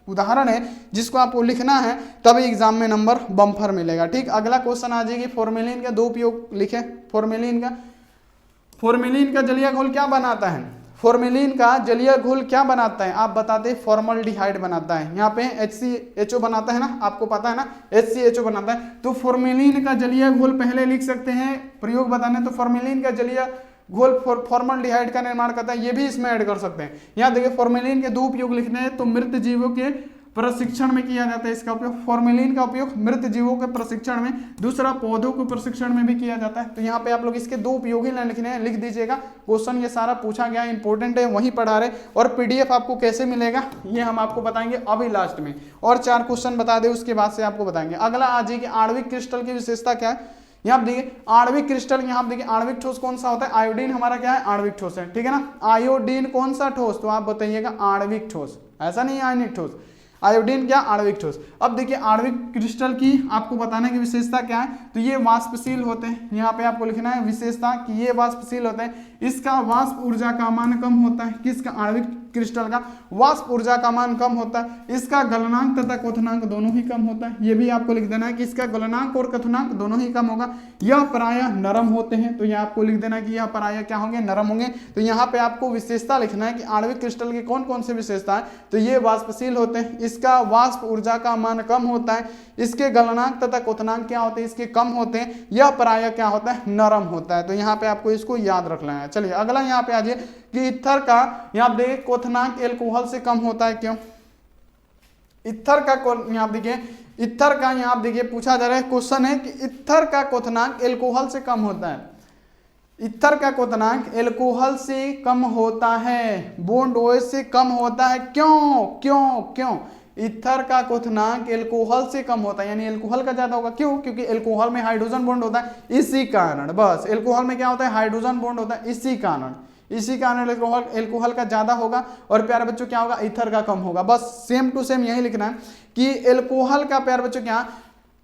उदाहरण है जिसको आपको लिखना है, तभी एग्जाम में नंबर बम्फर मिलेगा। ठीक, अगला क्वेश्चन आ जाएगी, फॉर्मेलिन का दो उपयोग लिखे। फॉर्मेलिन का जलीय घोल क्या बनाता है, फॉर्मेलिन का जलीय घोल क्या बनाता है, आप बताते हैं, फॉर्मल्डिहाइड बनाता है। यहाँ पे HCHO बनाता है ना, आपको पता है ना, HCHO बनाता है। तो फॉर्मेलिन का जलीय घोल पहले लिख सकते हैं, प्रयोग बताने, तो फॉर्मेलिन का जलीय घोल फॉर्मल्डिहाइड का निर्माण करता है, ये भी इसमें ऐड कर सकते हैं। यहाँ देखिए फॉर्मेलिन के दो उपयोग लिखने हैं, तो मृत जीवों के प्रशिक्षण में किया जाता है इसका उपयोग, फॉर्मेलिन का उपयोग मृत जीवों के प्रशिक्षण में, दूसरा पौधों के प्रशिक्षण में भी किया जाता है। तो यहाँ पे आप लोग इसके दो उपयोग ही लिखने हैं, लिख दीजिएगा। क्वेश्चन ये सारा पूछा गया, इंपॉर्टेंट है, वहीं पढ़ा रहे। और PDF आपको कैसे मिलेगा ये हम आपको बताएंगे अभी लास्ट में, और 4 क्वेश्चन बता दे उसके बाद से आपको बताएंगे। अगला आ जाएगी आणविक क्रिस्टल की विशेषता क्या है। यहाँ देखिए आणविक क्रिस्टल, यहाँ देखिए आणविक ठोस कौन सा होता है, आयोडीन हमारा क्या है, आणविक ठोस है, ठीक है ना। आयोडीन कौन सा ठोस, तो आप बताइएगा आणविक ठोस, ऐसा नहीं आयनिक ठोस, आयोडीन क्या, आणविक ठोस। अब देखिए आणविक क्रिस्टल की आपको बताने की विशेषता क्या है, तो ये वाष्पशील होते हैं। यहाँ पे आपको लिखना है विशेषता कि ये वाष्पशील होते हैं, इसका वाष्प ऊर्जा का मान कम होता है, किसका, आणविक क्रिस्टल का वाष्प ऊर्जा का मान कम होता है, इसका गलनांक तथा क्वथनांक दोनों ही कम होता है। ये भी आपको लिख देना है कि इसका गलनांक और क्वथनांक दोनों ही कम होगा। यह प्रायः नरम होते हैं, तो यह आपको लिख देना कि यह प्रायः क्या होंगे, नरम होंगे। तो यहाँ पे आपको विशेषता लिखना है कि आणविक क्रिस्टल की कौन कौन सी विशेषता है, तो ये वाष्पशील होते हैं, इसका वाष्प ऊर्जा का मान कम होता है, इसके गलनांक तथा क्वथनांक क्या होते हैं, इसके कम होते हैं, यह प्रायः क्या होता है, नरम होता है। तो यहाँ पे आपको इसको याद रखना है। चलिए अगला यहाँ पे आ जाइए कि इथर का, यहाँ देखिए क्वथनांक एल्कोहल से कम होता है, क्यों, इथर का, यहाँ देखिए इथर का, यहाँ देखिए पूछा जा रहा है, क्वेश्चन है कि इथर का क्वथनांक एल्कोहल से कम होता है, इथर का क्वथनांक एल्कोहल से कम होता है, बॉन्ड OH से कम होता है, क्यों क्यों क्यों, इथर का क्वथनांक एल्कोहल से कम होता है, यानी एल्कोहल का ज्यादा होगा, क्यों, क्योंकि एल्कोहल में हाइड्रोजन बॉन्ड होता है, इसी कारण, बस एल्कोहल में क्या होता है, हाइड्रोजन बॉन्ड होता है, इसी कारण इसी कारण एल्कोहल का ज्यादा होगा और प्यारे बच्चों क्या होगा, ईथर का कम होगा। बस सेम टू सेम यही लिखना है कि एल्कोहल का प्यारे बच्चों क्या,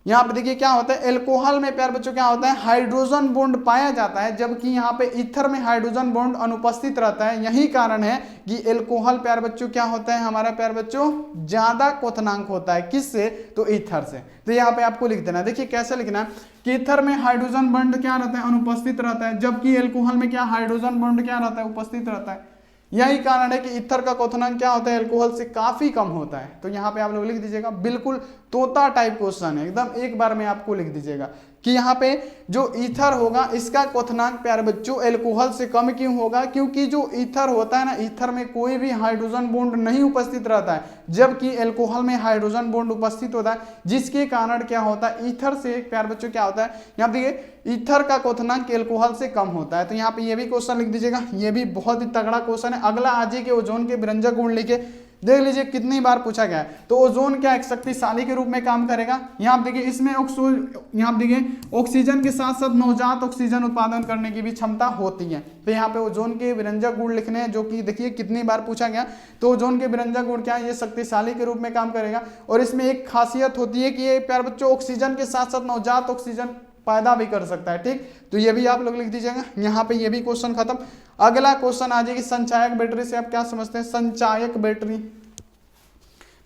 यहाँ पे देखिए क्या होता है, एल्कोहल में प्यारे बच्चों क्या होता है, हाइड्रोजन बॉन्ड पाया जाता है, जबकि यहाँ पे ईथर में हाइड्रोजन बॉन्ड अनुपस्थित रहता है। यही कारण है कि एल्कोहल प्यारे बच्चों क्या होता है हमारा प्यारे बच्चों, ज्यादा क्वथनांक होता है। किससे, तो ईथर से। तो यहाँ पे आपको लिख देना है, देखिए कैसे लिखना है कि ईथर में हाइड्रोजन बॉन्ड क्या रहता है, अनुपस्थित रहता है, जबकि एल्कोहल में क्या, हाइड्रोजन बॉन्ड क्या रहता है, उपस्थित रहता है। यही कारण है कि ईथर का क्वथनांक क्या होता है, एल्कोहल से काफी कम होता है। तो यहाँ पे आप लोग लिख दीजिएगा, बिल्कुल तोता टाइप क्वेश्चन है, एकदम एक बार में आपको लिख दीजिएगा कि यहाँ पे जो ईथर होगा इसका क्वथनांक प्यारे बच्चों एल्कोहल से कम क्यों होगा, क्योंकि जो ईथर होता है ना, ईथर में कोई भी हाइड्रोजन बॉन्ड नहीं उपस्थित रहता है, जबकि एल्कोहल में हाइड्रोजन बॉन्ड उपस्थित होता है, जिसके कारण क्या होता है, ईथर से प्यारे बच्चों क्या होता है, यहाँ देखिए ईथर का क्वथनांक एल्कोहल से कम होता है। तो यहाँ पे ये भी क्वेश्चन लिख दीजिएगा, ये भी बहुत ही तगड़ा क्वेश्चन है। अगला आज के ओजोन के विरंजक गुण लिखे, देख लीजिए कितनी बार पूछा गया है। तो ओजोन क्या एक शक्तिशाली के रूप में काम करेगा। यहाँ आप देखिए इसमें यहाँ देखिए ऑक्सीजन के साथ साथ नवजात ऑक्सीजन उत्पादन करने की भी क्षमता होती है। तो यहाँ पे ओजोन के विरंजक गुण लिखने हैं, जो कि देखिए कितनी बार पूछा गया। तो ओजोन के विरंजक गुण क्या है, ये शक्तिशाली के रूप में काम करेगा। और इसमें एक खासियत होती है कि ये प्यारे बच्चों ऑक्सीजन के साथ साथ नवजात ऑक्सीजन पैदा भी कर सकता है। ठीक, तो ये भी आप लोग लिख दीजिएगा। यहाँ पे ये भी क्वेश्चन खत्म। अगला क्वेश्चन आ जाएगी संचायक बैटरी से आप क्या समझते हैं, संचायक बैटरी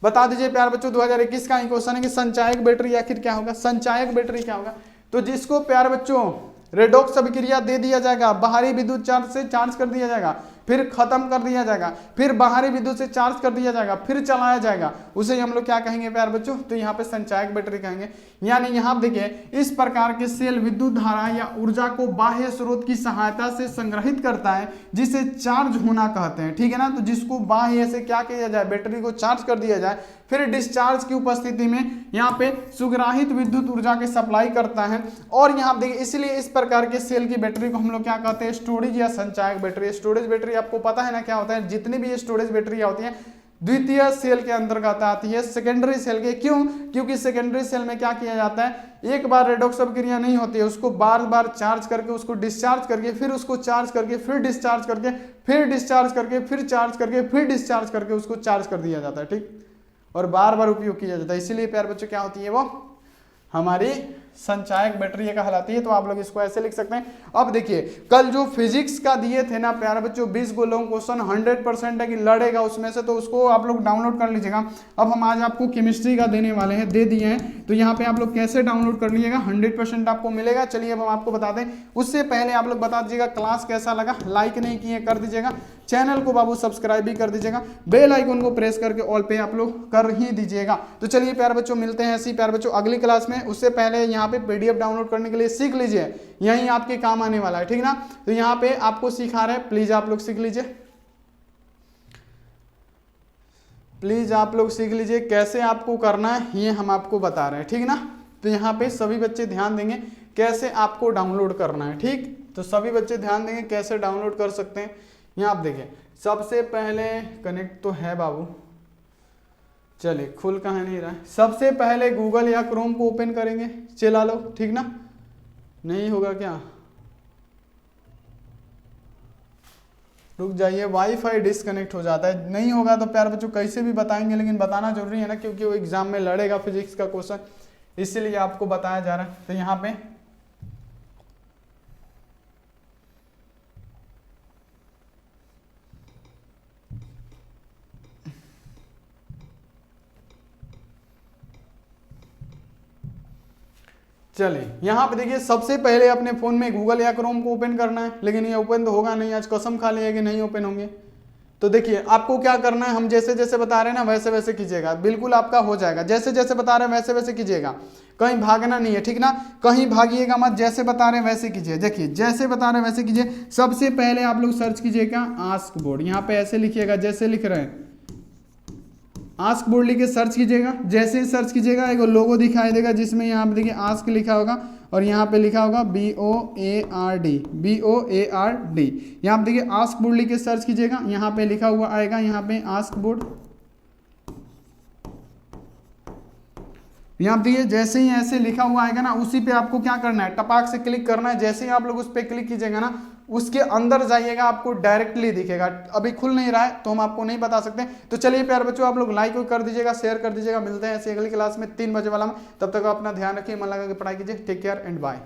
बता दीजिए प्यारे बच्चों। 2021 का ही क्वेश्चन है कि संचायक बैटरी आखिर क्या होगा, संचायक बैटरी क्या होगा। तो जिसको प्यारे बच्चों रेडॉक्स अभिक्रिया दे दिया जाएगा, बाहरी विद्युत चार्ज से चार्ज कर दिया जाएगा, फिर खत्म कर दिया जाएगा, फिर बाहरी विद्युत से चार्ज कर दिया जाएगा, फिर चलाया जाएगा, उसे हम लोग क्या कहेंगे प्यारे बच्चों, तो यहाँ पे संचायक बैटरी कहेंगे। यानी यहाँ देखिए इस प्रकार के सेल विद्युत धारा या ऊर्जा को बाह्य स्रोत की सहायता से संग्रहित करता है, जिसे चार्ज होना कहते हैं। ठीक है ना, तो जिसको बाह्य से क्या किया जाए, बैटरी को चार्ज कर दिया जाए, फिर डिस्चार्ज की उपस्थिति में यहाँ पे सुग्राहित विद्युत ऊर्जा के सप्लाई करता है। और यहाँ देखिए इसलिए इस प्रकार के सेल की बैटरी को हम लोग क्या कहते हैं, स्टोरेज या संचायक बैटरी। स्टोरेज बैटरी आपको पता है ना क्या होता है, जितनी भी स्टोरेज बैटरी होती है द्वितीय सेल के अंतर्गत आती है, सेकेंडरी सेल के। क्यों, क्योंकि सेकेंडरी सेल में क्या किया जाता है, एक बार रेडॉक्स अभिक्रिया नहीं होती है, उसको बार बार चार्ज करके, उसको डिस्चार्ज करके, फिर उसको चार्ज करके, फिर डिस्चार्ज करके, फिर डिस्चार्ज करके, फिर चार्ज करके, फिर डिस्चार्ज करके उसको चार्ज कर दिया जाता है। ठीक, और बार बार उपयोग किया जाता है। इसीलिए प्यारे बच्चों क्या होती है, वो हमारी संचायक बैटरी कहलाती है। तो आप लोग इसको ऐसे लिख सकते हैं। अब देखिए कल जो फिजिक्स का दिए थे ना प्यारे बच्चों 20 गोलों क्वेश्चन 100% है कि लड़ेगा उसमें से, तो उसको आप लोग डाउनलोड कर लीजिएगा। अब हम आज आपको केमिस्ट्री का देने वाले हैं, दे दिए हैं। तो यहाँ पे आप लोग कैसे डाउनलोड कर लीजिएगा, 100% आपको मिलेगा। चलिए अब हम आपको बता दें, उससे पहले आप लोग बता दीजिएगा क्लास कैसा लगा, लाइक नहीं किए कर दीजिएगा, चैनल को बाबू सब्सक्राइब भी कर दीजिएगा, बेल आइकन को प्रेस करके ऑल पे आप लोग कर ही दीजिएगा। तो चलिए प्यारे बच्चों मिलते हैं ऐसी प्यारे बच्चों अगली क्लास में। उससे पहले यहाँ पे पीडीएफ डाउनलोड करने के लिए सीख लीजिए, यही आपके काम आने वाला है। ठीक ना, तो यहाँ पे आपको सिखा रहे हैं, प्लीज आप लोग सीख लीजिए, प्लीज आप लोग सीख लीजिए कैसे आपको करना है, ये हम आपको बता रहे हैं। ठीक ना, तो यहाँ पे सभी बच्चे ध्यान देंगे कैसे आपको डाउनलोड करना है। ठीक, तो सभी बच्चे ध्यान देंगे कैसे डाउनलोड कर सकते हैं। यहाँ आप देखिए सबसे पहले कनेक्ट तो है बाबू, चलिए खुल कहाँ नहीं रहा है। सबसे पहले गूगल या क्रोम को ओपन करेंगे, चला लो। ठीक ना, नहीं होगा क्या, रुक जाइए, वाईफाई डिस्कनेक्ट हो जाता है। नहीं होगा तो प्यारे बच्चों कैसे भी बताएंगे, लेकिन बताना जरूरी है ना, क्योंकि वो एग्जाम में लड़ेगा फिजिक्स का क्वेश्चन, इसीलिए आपको बताया जा रहा है। तो यहाँ पे चलिए यहाँ पे देखिए सबसे पहले अपने फोन में गूगल या क्रोम को ओपन करना है, लेकिन ये ओपन तो होगा नहीं, आज कसम खा लिया कि नहीं ओपन होंगे। तो देखिए आपको क्या करना है, हम जैसे जैसे बता रहे हैं ना वैसे वैसे कीजिएगा, बिल्कुल आपका हो जाएगा। जैसे जैसे बता रहे हैं वैसे वैसे कीजिएगा, कहीं भागना नहीं है। ठीक ना, कहीं भागिएगा मत, जैसे बता रहे हैं वैसे कीजिए। देखिए जैसे बता रहे हैं वैसे कीजिए। सबसे पहले आप लोग सर्च कीजिएगा आस्क बोर्ड, यहाँ पे ऐसे लिखिएगा जैसे लिख रहे हैं, आस्क बोर्ड लिख के सर्च कीजिएगा। जैसे ही सर्च कीजिएगा एक लोगो दिखाई देगा, जिसमें यहाँ पे देखिए आस्क लिखा होगा और यहाँ पे लिखा होगा BOARD, BOARD। यहाँ पे देखिए आस्क बोर्ड लिख के सर्च कीजिएगा, यहाँ पे लिखा हुआ आएगा यहाँ पे आस्क बोर्ड। यहाँ देखिए जैसे ही ऐसे लिखा हुआ आएगा ना, उसी पे आपको क्या करना है, टपाक से क्लिक करना है। जैसे ही आप लोग उस पर क्लिक कीजिएगा ना, उसके अंदर जाइएगा, आपको डायरेक्टली दिखेगा। अभी खुल नहीं रहा है तो हम आपको नहीं बता सकते। तो चलिए प्यारे बच्चों, आप लोग लाइक कर दीजिएगा, शेयर कर दीजिएगा। मिलते हैं ऐसे अगली क्लास में 3 बजे वाला में। तब तक आप अपना ध्यान रखिए, मन लगा के पढ़ाई कीजिए। Take care and bye.